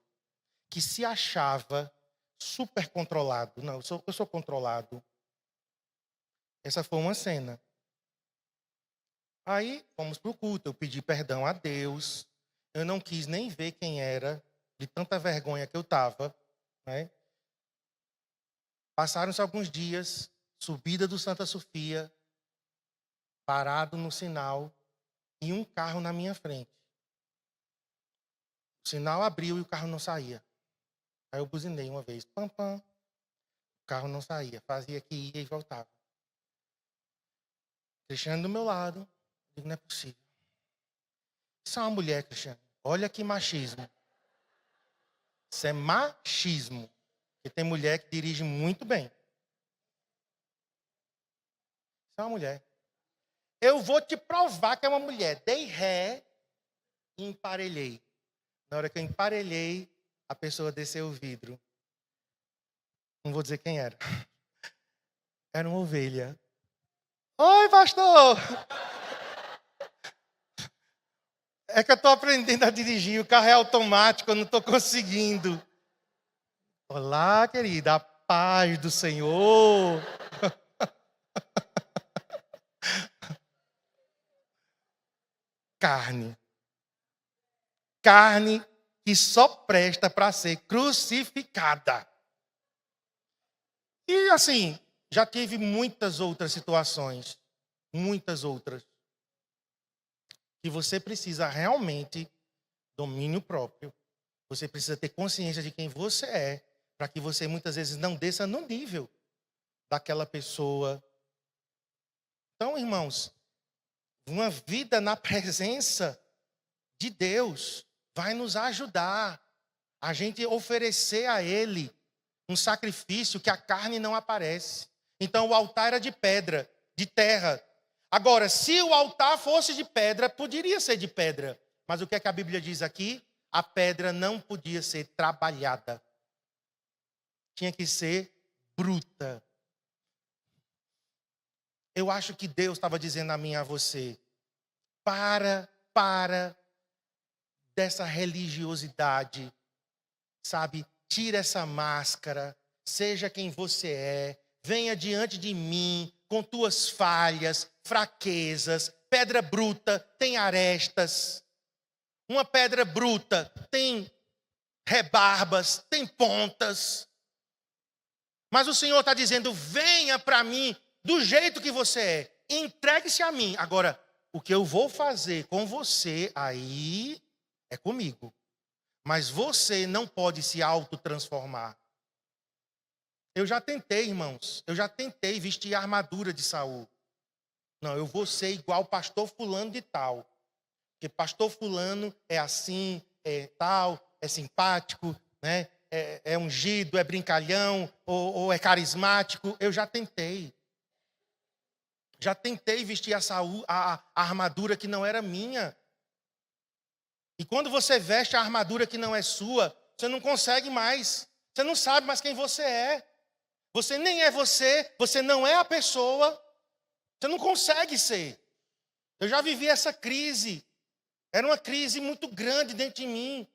que se achava super controlado. Não, eu sou controlado. Essa foi uma cena. Aí, fomos para o culto, eu pedi perdão a Deus. Eu não quis nem ver quem era, de tanta vergonha que eu estava. Né? Passaram-se alguns dias, subida do Santa Sofia, parado no sinal, e um carro na minha frente. O sinal abriu e o carro não saía. Aí eu buzinei uma vez, pam, pam. O carro não saía, fazia que ia e voltava. Cristiano do meu lado, digo, não é possível. Isso é uma mulher, Cristiano. Olha que machismo. Isso é machismo. Porque tem mulher que dirige muito bem. Isso é uma mulher. Eu vou te provar que é uma mulher. Dei ré e emparelhei. Na hora que eu emparelhei, a pessoa desceu o vidro. Não vou dizer quem era. Era uma ovelha. Oi, pastor! É que eu estou aprendendo a dirigir, o carro é automático, eu não estou conseguindo. Olá, querida, a paz do Senhor. Carne. Carne que só presta para ser crucificada. E assim, já tive muitas outras situações, muitas outras, que você precisa realmente domínio próprio. Você precisa ter consciência de quem você é, para que você muitas vezes não desça no nível daquela pessoa. Então, irmãos, uma vida na presença de Deus vai nos ajudar a gente oferecer a Ele um sacrifício que a carne não aparece. Então, o altar era de pedra, de terra. Agora, se o altar fosse de pedra, poderia ser de pedra. Mas o que é que a Bíblia diz aqui? A pedra não podia ser trabalhada. Tinha que ser bruta. Eu acho que Deus estava dizendo a mim e a você, para dessa religiosidade, sabe? Tira essa máscara, seja quem você é, venha diante de mim com tuas falhas, fraquezas. Pedra bruta tem arestas. Uma pedra bruta tem rebarbas, tem pontas. Mas o Senhor está dizendo, venha para mim do jeito que você é. Entregue-se a mim. Agora, o que eu vou fazer com você aí é comigo. Mas você não pode se autotransformar. Eu já tentei, irmãos. Eu já tentei vestir a armadura de Saul. Não, eu vou ser igual pastor fulano de tal. Porque pastor fulano é assim, é tal, é simpático, né? É ungido, é brincalhão, ou é carismático. Eu já tentei. Já tentei vestir a armadura que não era minha. E quando você veste a armadura que não é sua, você não consegue mais. Você não sabe mais quem você é. Você nem é você não é a pessoa. Você não consegue ser. Eu já vivi essa crise. Era uma crise muito grande dentro de mim.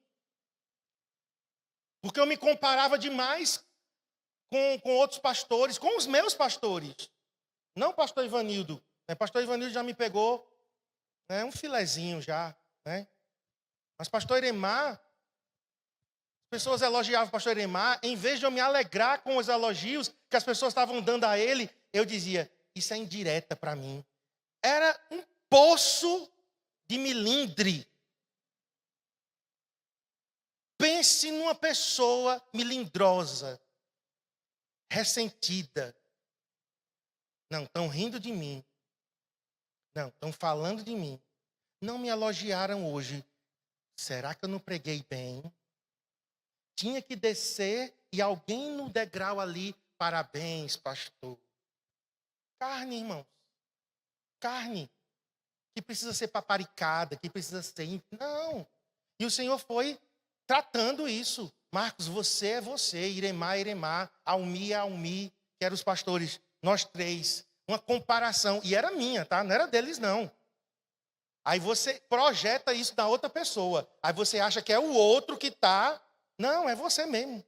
Porque eu me comparava demais com outros pastores, com os meus pastores. Não o pastor Ivanildo. O pastor Ivanildo já me pegou, né, um filezinho já. Né? Mas pastor Iremar, pessoas elogiavam o pastor Iremar, em vez de eu me alegrar com os elogios que as pessoas estavam dando a ele, eu dizia, isso é indireta para mim. Era um poço de milindre. Pense numa pessoa milindrosa, ressentida. Não, estão rindo de mim. Não, estão falando de mim. Não me elogiaram hoje. Será que eu não preguei bem? Tinha que descer e alguém no degrau ali, parabéns, pastor. Carne, irmãos. Carne. Que precisa ser paparicada, que precisa ser... Não. E o Senhor foi tratando isso. Marcos, você é você. Iremar, Iremar. Almi, Almi. Que eram os pastores. Nós três. Uma comparação. E era minha, tá? Não era deles, não. Aí você projeta isso na outra pessoa. Aí você acha que é o outro que está... Não, é você mesmo.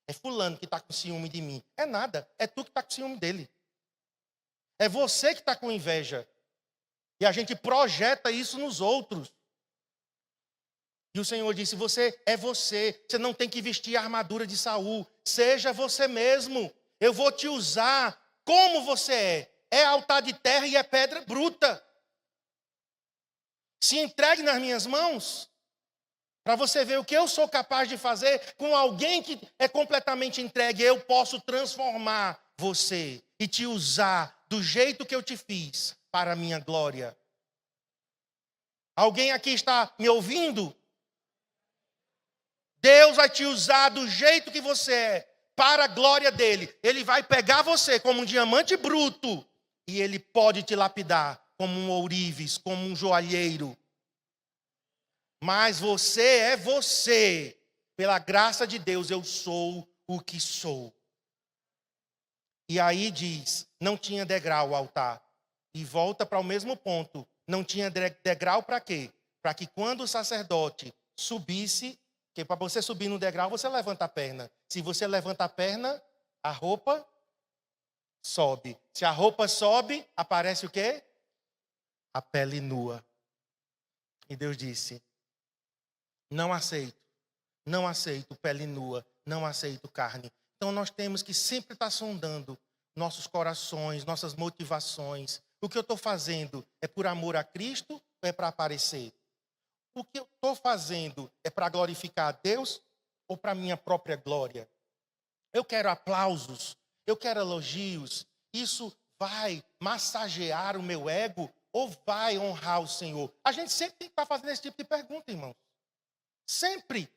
É fulano que está com ciúme de mim. É nada. É tu que está com ciúme dele. É você que está com inveja. E a gente projeta isso nos outros. E o Senhor disse, você é você. Você não tem que vestir a armadura de Saul. Seja você mesmo. Eu vou te usar como você é. É altar de terra e é pedra bruta. Se entregue nas minhas mãos. Para você ver o que eu sou capaz de fazer com alguém que é completamente entregue. Eu posso transformar você e te usar do jeito que eu te fiz para a minha glória. Alguém aqui está me ouvindo? Deus vai te usar do jeito que você é para a glória dele. Ele vai pegar você como um diamante bruto e ele pode te lapidar como um ourives, como um joalheiro. Mas você é você. Pela graça de Deus, eu sou o que sou. E aí diz, não tinha degrau o altar. E volta para o mesmo ponto. Não tinha degrau para quê? Para que quando o sacerdote subisse, porque para você subir no degrau, você levanta a perna. Se você levanta a perna, a roupa sobe. Se a roupa sobe, aparece o quê? A pele nua. E Deus disse, não aceito pele nua, não aceito carne. Então nós temos que sempre estar sondando nossos corações, nossas motivações. O que eu estou fazendo é por amor a Cristo ou é para aparecer? O que eu estou fazendo é para glorificar a Deus ou para minha própria glória? Eu quero aplausos, eu quero elogios. Isso vai massagear o meu ego ou vai honrar o Senhor? A gente sempre tem que estar fazendo esse tipo de pergunta, irmãos. Sempre.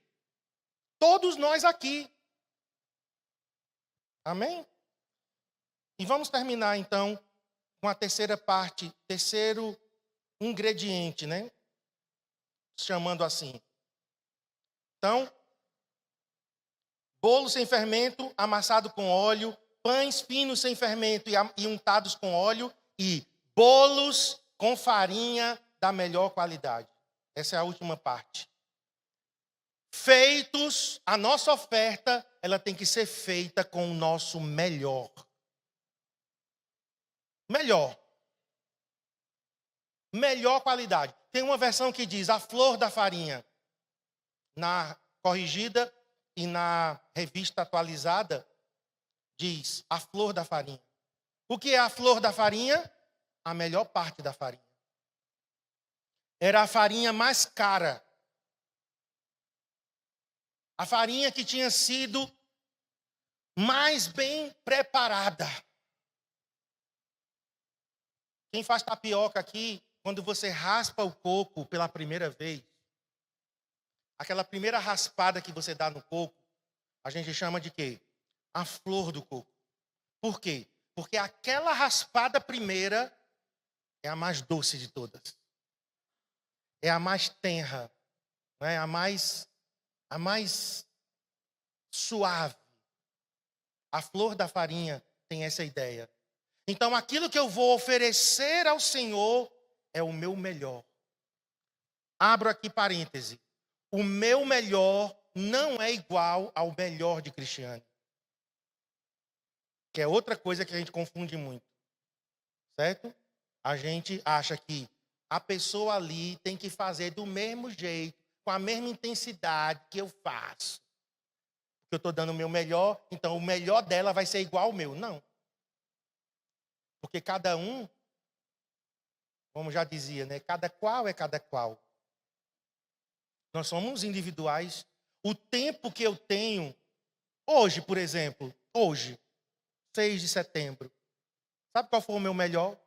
Todos nós aqui. Amém? E vamos terminar então com a terceira parte, terceiro ingrediente, né? Chamando assim. Então, bolo sem fermento, amassado com óleo, pães finos sem fermento e untados com óleo e bolos com farinha da melhor qualidade. Essa é a última parte. Feitos, a nossa oferta, ela tem que ser feita com o nosso melhor. Melhor. Melhor qualidade. Tem uma versão que diz a flor da farinha. Na corrigida e na revista atualizada, diz a flor da farinha. O que é a flor da farinha? A melhor parte da farinha. Era a farinha mais cara. A farinha que tinha sido mais bem preparada. Quem faz tapioca aqui, quando você raspa o coco pela primeira vez, aquela primeira raspada que você dá no coco, a gente chama de quê? A flor do coco. Por quê? Porque aquela raspada primeira é a mais doce de todas. É a mais tenra, né? a mais suave. A flor da farinha tem essa ideia. Então, aquilo que eu vou oferecer ao Senhor é o meu melhor. Abro aqui parêntese. O meu melhor não é igual ao melhor de Cristiane. Que é outra coisa que a gente confunde muito. Certo? A gente acha que a pessoa ali tem que fazer do mesmo jeito com a mesma intensidade que eu faço. Porque eu estou dando o meu melhor, então o melhor dela vai ser igual ao meu. Não. Porque cada um, como já dizia, né? Cada qual é cada qual. Nós somos individuais. O tempo que eu tenho, hoje, por exemplo, hoje, 6 de setembro, sabe qual foi o meu melhor?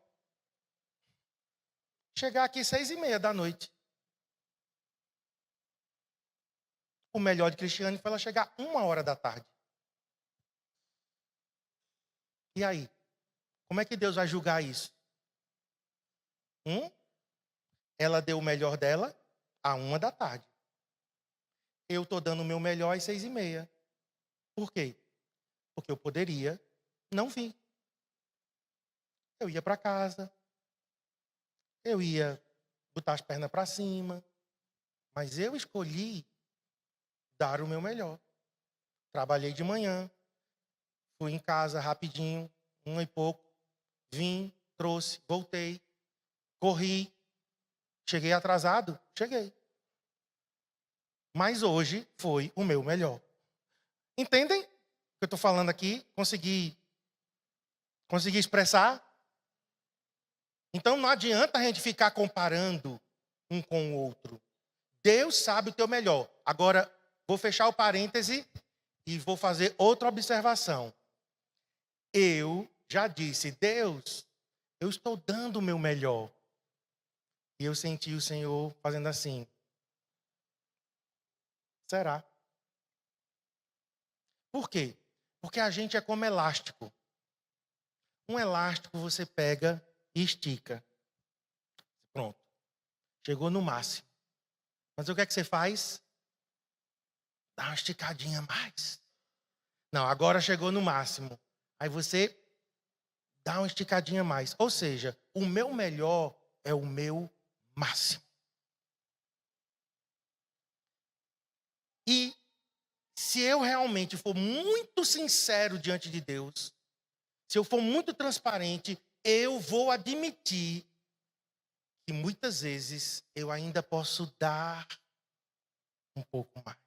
Chegar aqui 6:30 da noite. O melhor de Cristiane foi ela chegar 1 hora da tarde. E aí? Como é que Deus vai julgar isso? Ela deu o melhor dela à 1 da tarde. Eu estou dando o meu melhor às 6:30. Por quê? Porque eu poderia não vir. Eu ia para casa. Eu ia botar as pernas para cima. Mas eu escolhi dar o meu melhor. Trabalhei de manhã. Fui em casa rapidinho, 1 e pouco. Vim, trouxe, voltei. Corri. Cheguei atrasado? Cheguei. Mas hoje foi o meu melhor. Entendem o que eu estou falando aqui? Consegui expressar? Então não adianta a gente ficar comparando um com o outro. Deus sabe o teu melhor. Agora, vou fechar o parêntese e vou fazer outra observação. Eu já disse, Deus, eu estou dando o meu melhor. E eu senti o Senhor fazendo assim. Será? Por quê? Porque a gente é como elástico. Um elástico você pega e estica. Pronto. Chegou no máximo. Mas o que é que você faz? Dá uma esticadinha a mais. Não, agora chegou no máximo. Aí você dá uma esticadinha a mais. Ou seja, o meu melhor é o meu máximo. E se eu realmente for muito sincero diante de Deus, se eu for muito transparente, eu vou admitir que muitas vezes eu ainda posso dar um pouco mais.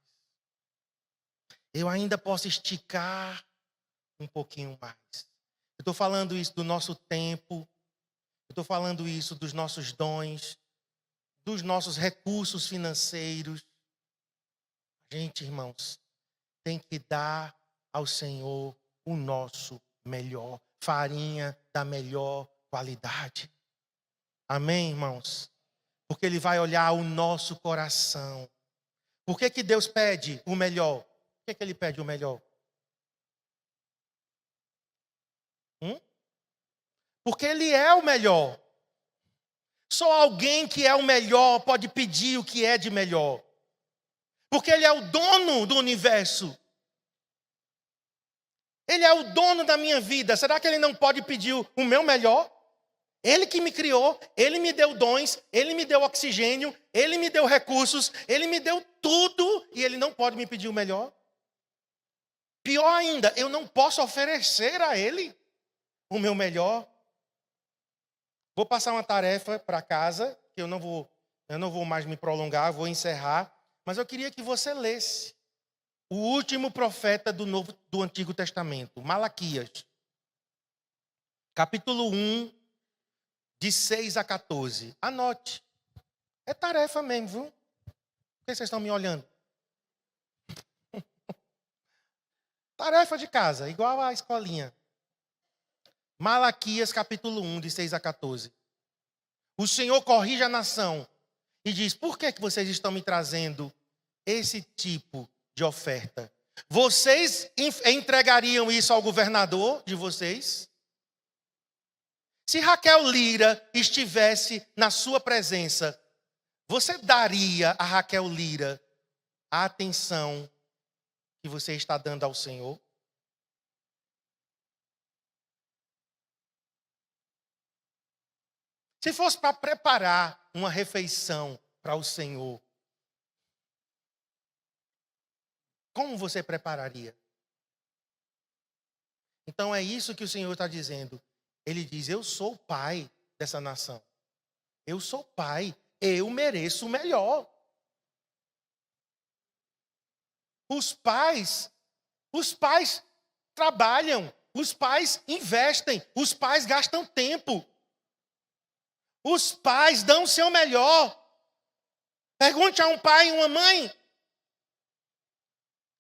Eu ainda posso esticar um pouquinho mais. Eu estou falando isso do nosso tempo, eu estou falando isso dos nossos dons, dos nossos recursos financeiros. Gente, irmãos, tem que dar ao Senhor o nosso melhor, farinha da melhor qualidade. Amém, irmãos? Porque Ele vai olhar o nosso coração. Por que Deus pede o melhor? Por que Ele pede o melhor? Porque Ele é o melhor. Só alguém que é o melhor pode pedir o que é de melhor. Porque Ele é o dono do universo. Ele é o dono da minha vida. Será que Ele não pode pedir o meu melhor? Ele que me criou, Ele me deu dons, Ele me deu oxigênio, Ele me deu recursos, Ele me deu tudo e Ele não pode me pedir o melhor? Pior ainda, eu não posso oferecer a Ele o meu melhor. Vou passar uma tarefa para casa, que eu não vou mais me prolongar, vou encerrar, mas eu queria que você lesse o último profeta do Antigo Testamento, Malaquias, capítulo 1, de 6 a 14. Anote. É tarefa mesmo, viu? Por que vocês estão me olhando? Tarefa de casa, igual a escolinha. Malaquias, capítulo 1, de 6 a 14. O Senhor corrige a nação e diz, por que vocês estão me trazendo esse tipo de oferta? Vocês entregariam isso ao governador de vocês? Se Raquel Lira estivesse na sua presença, você daria a Raquel Lira a atenção que você está dando ao Senhor? Se fosse para preparar uma refeição para o Senhor, como você prepararia? Então é isso que o Senhor está dizendo. Ele diz, eu sou o pai dessa nação. Eu sou pai, eu mereço o melhor. Os pais trabalham, os pais investem, os pais gastam tempo. Os pais dão o seu melhor. Pergunte a um pai e uma mãe.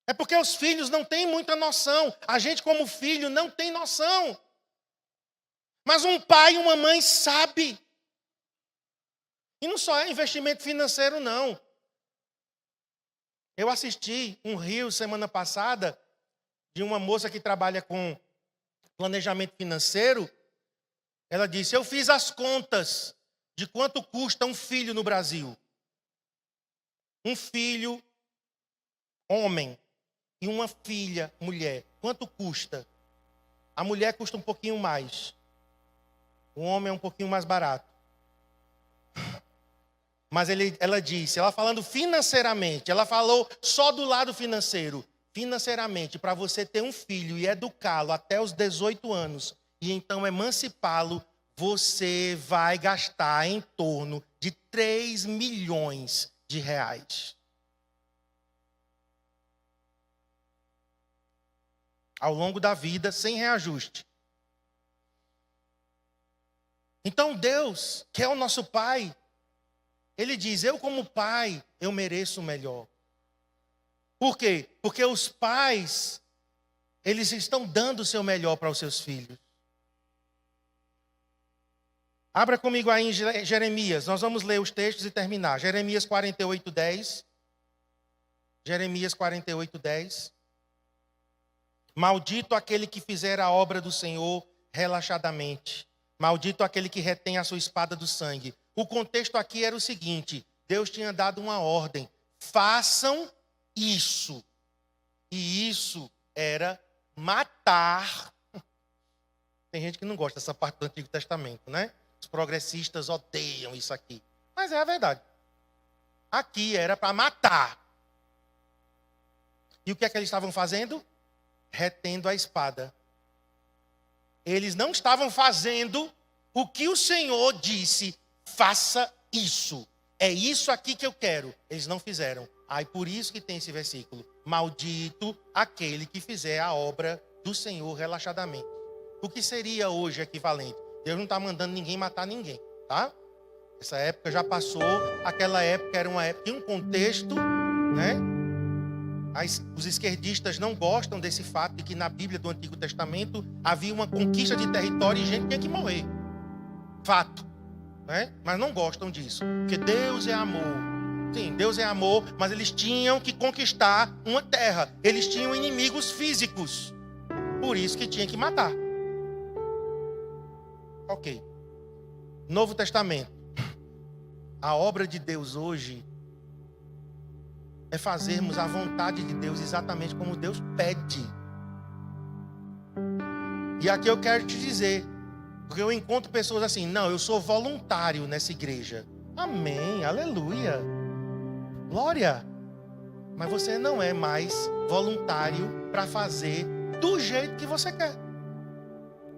É porque os filhos não têm muita noção. A gente, como filho, não tem noção. Mas um pai e uma mãe sabe. E não só é investimento financeiro, não. Eu assisti um reel semana passada de uma moça que trabalha com planejamento financeiro. Ela disse, eu fiz as contas de quanto custa um filho no Brasil. Um filho, homem, e uma filha, mulher. Quanto custa? A mulher custa um pouquinho mais. O homem é um pouquinho mais barato. Mas ela disse, ela falando financeiramente, ela falou só do lado financeiro. Financeiramente, para você ter um filho e educá-lo até os 18 anos, e então emancipá-lo, você vai gastar em torno de 3 milhões de reais. Ao longo da vida, sem reajuste. Então Deus, que é o nosso Pai, Ele diz, eu como pai, eu mereço o melhor. Por quê? Porque os pais, eles estão dando o seu melhor para os seus filhos. Abra comigo aí em Jeremias, nós vamos ler os textos e terminar. Jeremias 48:10. Jeremias 48:10. Maldito aquele que fizer a obra do Senhor relaxadamente. Maldito aquele que retém a sua espada do sangue. O contexto aqui era o seguinte, Deus tinha dado uma ordem, façam isso. E isso era matar. Tem gente que não gosta dessa parte do Antigo Testamento, né? Os progressistas odeiam isso aqui. Mas é a verdade. Aqui era para matar. E o que é que eles estavam fazendo? Retendo a espada. Eles não estavam fazendo o que o Senhor disse, faça isso. É isso aqui que eu quero. Eles não fizeram. Aí por isso que tem esse versículo. Maldito aquele que fizer a obra do Senhor relaxadamente. O que seria hoje equivalente? Deus não está mandando ninguém matar ninguém, tá? Essa época já passou. Aquela época era uma época, um contexto, né? Os esquerdistas não gostam desse fato de que na Bíblia do Antigo Testamento havia uma conquista de território e gente tinha que morrer. Fato. Né? Mas não gostam disso. Porque Deus é amor. Sim, Deus é amor, mas eles tinham que conquistar uma terra. Eles tinham inimigos físicos. Por isso que tinha que matar. Ok. Novo Testamento. A obra de Deus hoje é fazermos a vontade de Deus exatamente como Deus pede. E aqui eu quero te dizer, porque eu encontro pessoas assim, não, eu sou voluntário nessa igreja. Amém, aleluia. Glória. Mas você não é mais voluntário para fazer do jeito que você quer.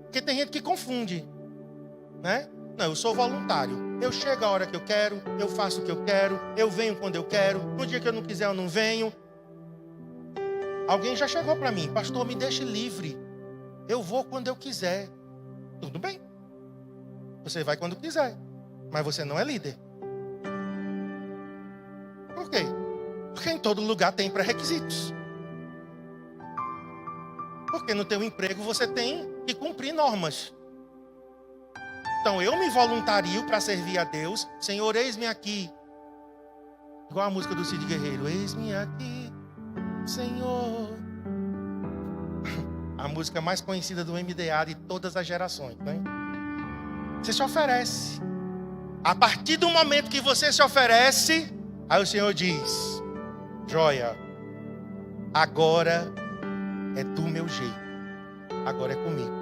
Porque tem gente que confunde, né? Não, eu sou voluntário. Eu chego a hora que eu quero, eu faço o que eu quero, eu venho quando eu quero. No dia que eu não quiser, eu não venho. Alguém já chegou para mim, pastor, me deixe livre. Eu vou quando eu quiser. Tudo bem. Você vai quando quiser. Mas você não é líder. Por quê? Porque em todo lugar tem pré-requisitos. Porque no teu emprego você tem que cumprir normas. Então eu me voluntario para servir a Deus. Senhor, eis-me aqui. Igual a música do Cid Guerreiro. Eis-me aqui, Senhor. A música mais conhecida do MDA de todas as gerações, né? Você se oferece. A partir do momento que você se oferece, aí o Senhor diz, joia, agora é do meu jeito. Agora é comigo.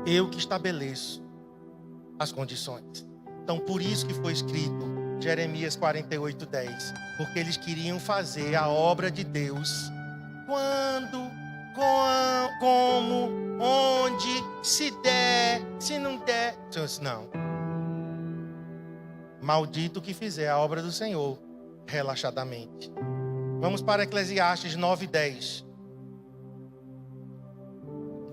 Eu que estabeleço as condições. Então, por isso que foi escrito Jeremias 48:10. Porque eles queriam fazer a obra de Deus quando, como, onde, se der, se não der. O Senhor disse, não. Maldito que fizer a obra do Senhor relaxadamente. Vamos para Eclesiastes 9:10.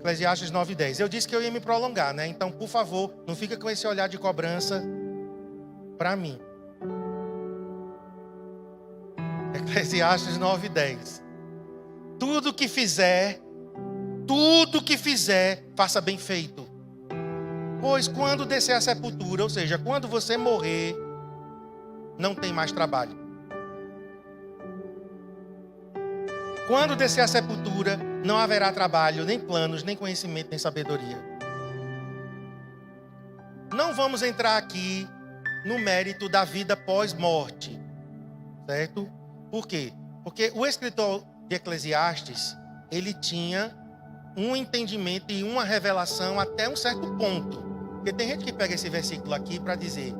Eclesiastes 9:10. Eu disse que eu ia me prolongar, né? Então, por favor, não fica com esse olhar de cobrança para mim. Eclesiastes 9:10. Tudo que fizer, faça bem feito. Pois quando descer a sepultura, ou seja, quando você morrer, não tem mais trabalho. Quando descer a sepultura, não haverá trabalho, nem planos, nem conhecimento, nem sabedoria. Não vamos entrar aqui no mérito da vida pós-morte, certo? Por quê? Porque o escritor de Eclesiastes, ele tinha um entendimento e uma revelação até um certo ponto. Porque tem gente que pega esse versículo aqui para dizer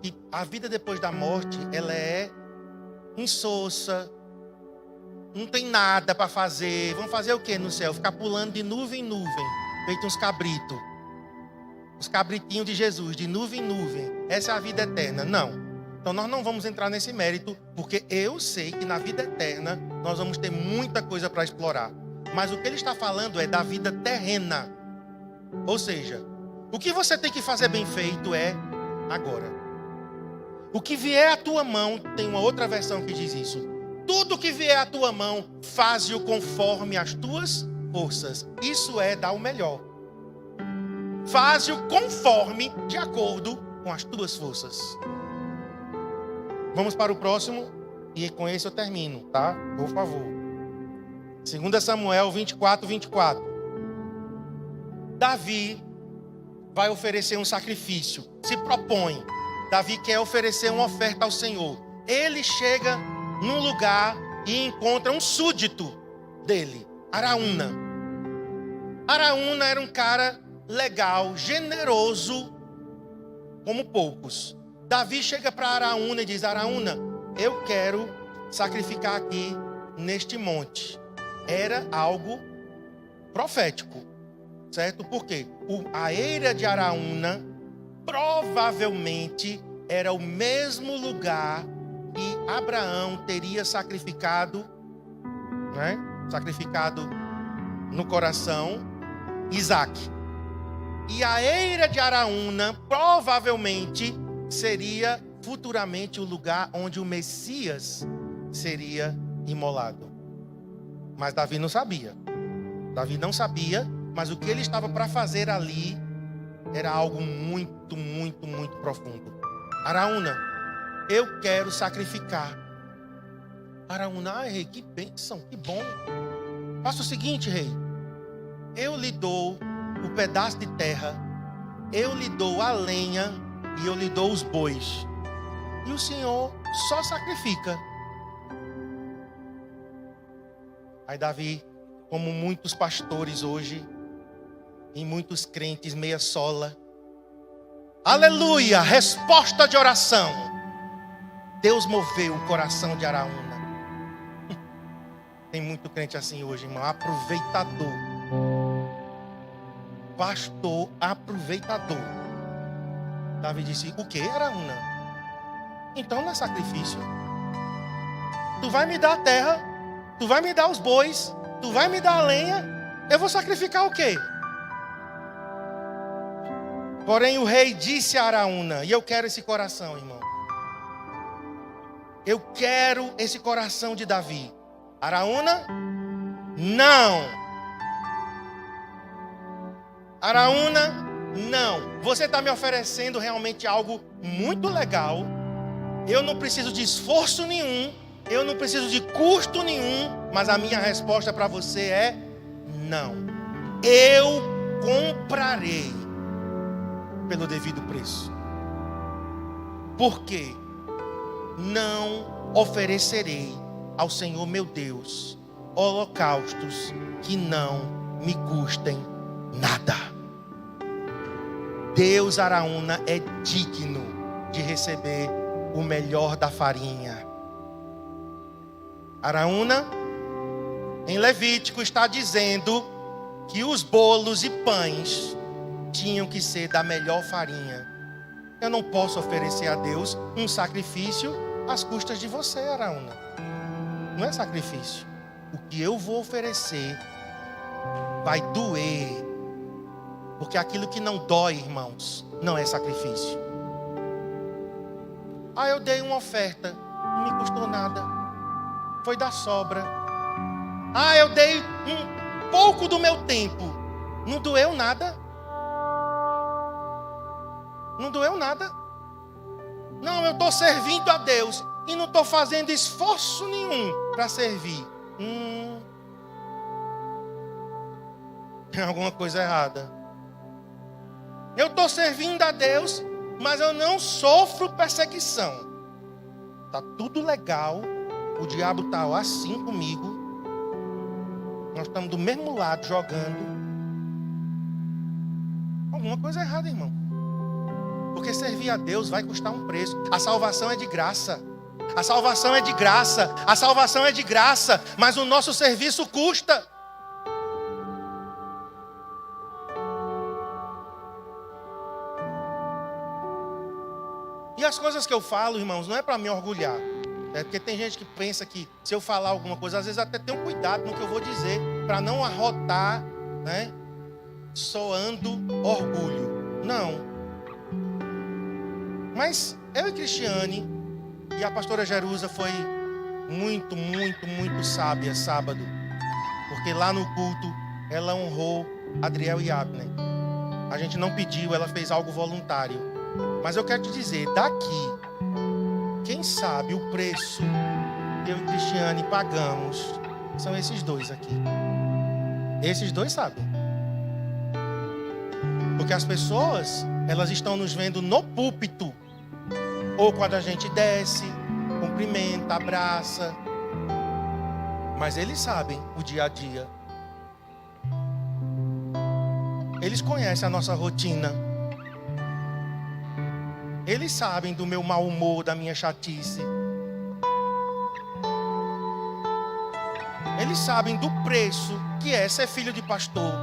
que a vida depois da morte, ela é insossa, não tem nada para fazer. Vamos fazer o quê no céu? Ficar pulando de nuvem em nuvem, feito uns cabritos. Os cabritinhos de Jesus, de nuvem em nuvem. Essa é a vida eterna. Não. Então nós não vamos entrar nesse mérito, porque eu sei que na vida eterna nós vamos ter muita coisa para explorar. Mas o que ele está falando é da vida terrena. Ou seja, o que você tem que fazer bem feito é agora. O que vier à tua mão, tem uma outra versão que diz isso. Tudo que vier à tua mão, faze-o conforme as tuas forças. Isso é dar o melhor. Faze-o conforme, de acordo com as tuas forças. Vamos para o próximo. E com esse eu termino, tá? Por favor. 2 Samuel 24:24. Davi vai oferecer um sacrifício. Se propõe. Davi quer oferecer uma oferta ao Senhor. Ele chega num lugar e encontra um súdito dele, Araúna. Araúna era um cara legal, generoso, como poucos. Davi chega para Araúna e diz: Araúna, eu quero sacrificar aqui neste monte. Era algo profético, certo? Porque a eira de Araúna provavelmente era o mesmo lugar que Abraão teria sacrificado, né? Sacrificado no coração Isaac. E a eira de Araúna provavelmente seria futuramente o lugar onde o Messias seria imolado. Mas Davi não sabia. Davi não sabia, mas o que ele estava para fazer ali era algo muito, muito, muito profundo. Araúna, eu quero sacrificar. Araúna, ai rei, que bênção, que bom. Faça o seguinte, rei. Eu lhe dou o pedaço de terra, eu lhe dou a lenha e eu lhe dou os bois. E o Senhor só sacrifica. Aí Davi, como muitos pastores hoje, e muitos crentes meia sola, aleluia, resposta de oração. Deus moveu o coração de Araúna. Tem muito crente assim hoje, irmão, aproveitador. Pastor aproveitador. Davi disse: o que, Araúna? Então não é sacrifício. Tu vai me dar a terra, tu vai me dar os bois, tu vai me dar a lenha, eu vou sacrificar o quê? Porém o rei disse a Araúna, e eu quero esse coração, irmão. Eu quero esse coração de Davi. Araúna, não. Araúna, não. Você está me oferecendo realmente algo muito legal. Eu não preciso de esforço nenhum. Eu não preciso de custo nenhum. Mas a minha resposta para você é não. Eu comprarei pelo devido preço. Por quê? Não oferecerei ao Senhor meu Deus holocaustos que não me custem nada. Deus, Araúna, é digno de receber o melhor da farinha. Araúna, em Levítico, está dizendo que os bolos e pães tinham que ser da melhor farinha. Eu não posso oferecer a Deus um sacrifício às custas de você, Araúna. não é sacrifício. O que eu vou oferecer vai doer. Porque aquilo que não dói, irmãos, não é sacrifício. Eu dei uma oferta, não me custou nada. Foi da sobra. Eu dei um pouco do meu tempo. Não doeu nada. Não doeu nada. Não, eu estou servindo a Deus e não estou fazendo esforço nenhum para servir. Tem alguma coisa errada. Eu estou servindo a Deus, mas eu não sofro perseguição. Está tudo legal. O diabo está assim comigo. Nós estamos do mesmo lado jogando. Alguma coisa errada, irmão. Porque servir a Deus vai custar um preço. A salvação é de graça. A salvação é de graça. A salvação é de graça. Mas o nosso serviço custa. E as coisas que eu falo, irmãos, não é para me orgulhar. É porque tem gente que pensa que se eu falar alguma coisa, às vezes até tenho cuidado no que eu vou dizer, para não arrotar, né, soando orgulho. Não. Mas eu e Cristiane, e a pastora Jerusa foi muito, muito, muito sábia sábado. Porque lá no culto, ela honrou Adriel e Abner. A gente não pediu, ela fez algo voluntário. Mas eu quero te dizer, daqui, quem sabe o preço que eu e Cristiane pagamos são esses dois aqui. Esses dois sabem. Porque as pessoas, elas estão nos vendo no púlpito. Ou quando a gente desce, cumprimenta, abraça. Mas eles sabem o dia a dia. Eles conhecem a nossa rotina. Eles sabem do meu mau humor, da minha chatice. Eles sabem do preço que é ser filho de pastor.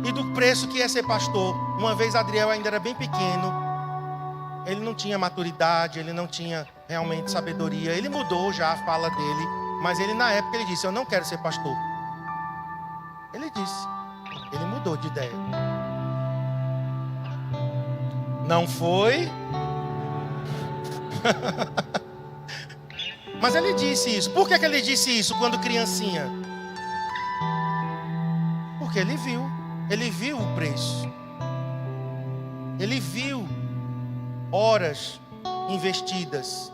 E do preço que é ser pastor. Uma vez Adriel ainda era bem pequeno. Ele não tinha maturidade, ele não tinha realmente sabedoria. Ele mudou já a fala dele. Mas ele na época ele disse, eu não quero ser pastor. Ele disse. Ele mudou de ideia. Não foi. Mas ele disse isso. Por que ele disse isso quando criancinha? Porque ele viu. Ele viu o preço. Ele viu horas investidas.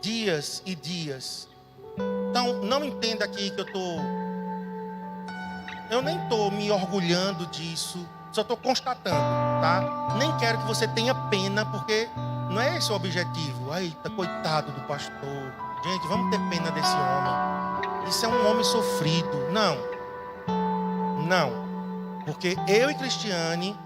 Dias e dias. Então, não entenda aqui que eu nem estou me orgulhando disso. Só estou constatando, tá? Nem quero que você tenha pena, porque não é esse o objetivo. Eita, coitado do pastor. Gente, vamos ter pena desse homem. Isso é um homem sofrido. Não. Não. Porque eu e Cristiane,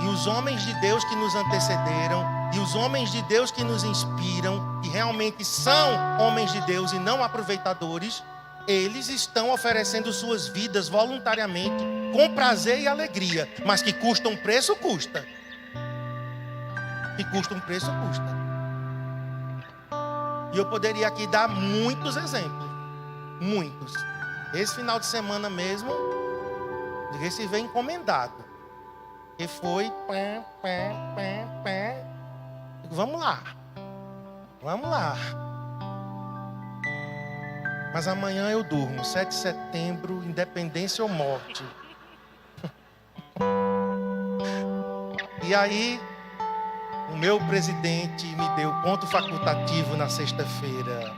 e os homens de Deus que nos antecederam, e os homens de Deus que nos inspiram, que realmente são homens de Deus e não aproveitadores, eles estão oferecendo suas vidas voluntariamente, com prazer e alegria, mas que custa um preço, custa. Que custa um preço, custa. E eu poderia aqui dar muitos exemplos. Muitos. Esse final de semana mesmo, esse veio encomendado. E foi... Vamos lá. Vamos lá. Mas amanhã eu durmo. 7 de setembro, independência ou morte. E aí, o meu presidente me deu ponto facultativo na sexta-feira.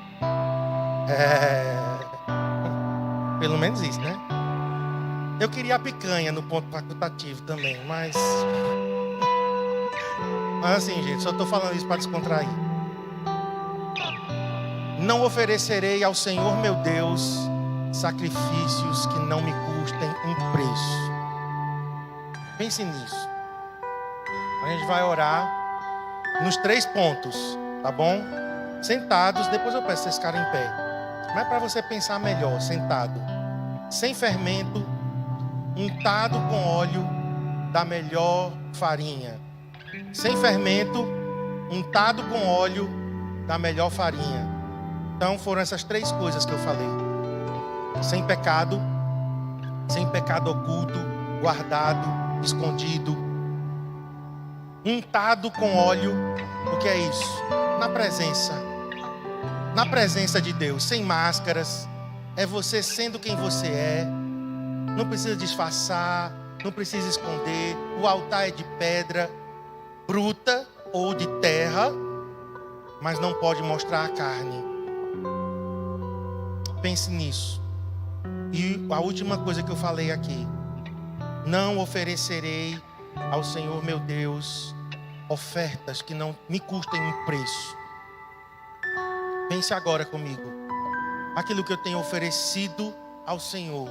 Pelo menos isso, né? Eu queria a picanha no ponto facultativo também, mas assim, gente, só estou falando isso para descontrair. Não oferecerei ao Senhor meu Deus sacrifícios que não me custem um preço. Pense nisso. A gente vai orar nos 3 pontos, tá bom? Sentados, depois eu peço vocês ficarem em pé. Mas para você pensar melhor, sentado. Sem fermento, untado com óleo da melhor farinha. Sem fermento, untado com óleo da melhor farinha. Então foram essas 3 coisas que eu falei. Sem pecado oculto, guardado, escondido, untado com óleo. O que é isso? Na presença de Deus, sem máscaras. É você sendo quem você é. Não precisa disfarçar, não precisa esconder. O altar é de pedra bruta ou de terra, mas não pode mostrar a carne. Pense nisso. E a última coisa que eu falei aqui: não oferecerei ao Senhor meu Deus ofertas que não me custem um preço. Pense agora comigo. Aquilo que eu tenho oferecido ao Senhor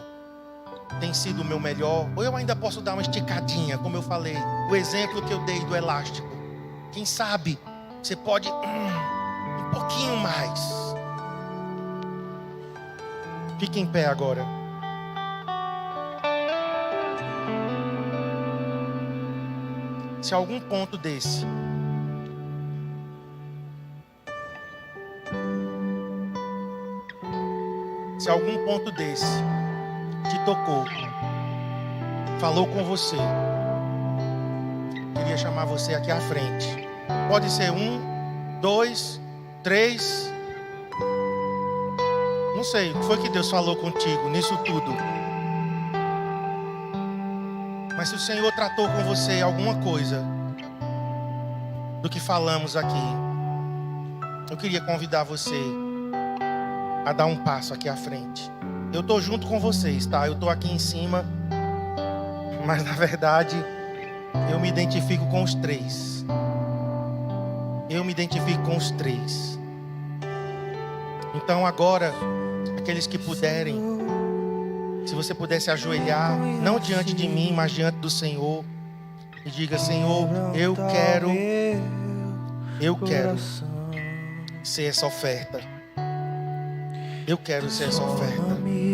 tem sido o meu melhor? Ou eu ainda posso dar uma esticadinha, como eu falei? O exemplo que eu dei do elástico. Quem sabe você pode um pouquinho mais. Fique em pé agora. Se algum ponto desse te tocou, falou com você, queria chamar você aqui à frente. Pode ser 1, 2, 3. Não sei, o que foi que Deus falou contigo nisso tudo? Mas se o Senhor tratou com você alguma coisa do que falamos aqui, eu queria convidar você a dar um passo aqui à frente. Eu estou junto com vocês, tá? Eu estou aqui em cima, mas na verdade eu me identifico com os 3. Então agora, aqueles que puderem, se você pudesse ajoelhar, não diante de mim, mas diante do Senhor, e diga: Senhor, eu quero ser essa oferta. Eu quero ser essa oferta.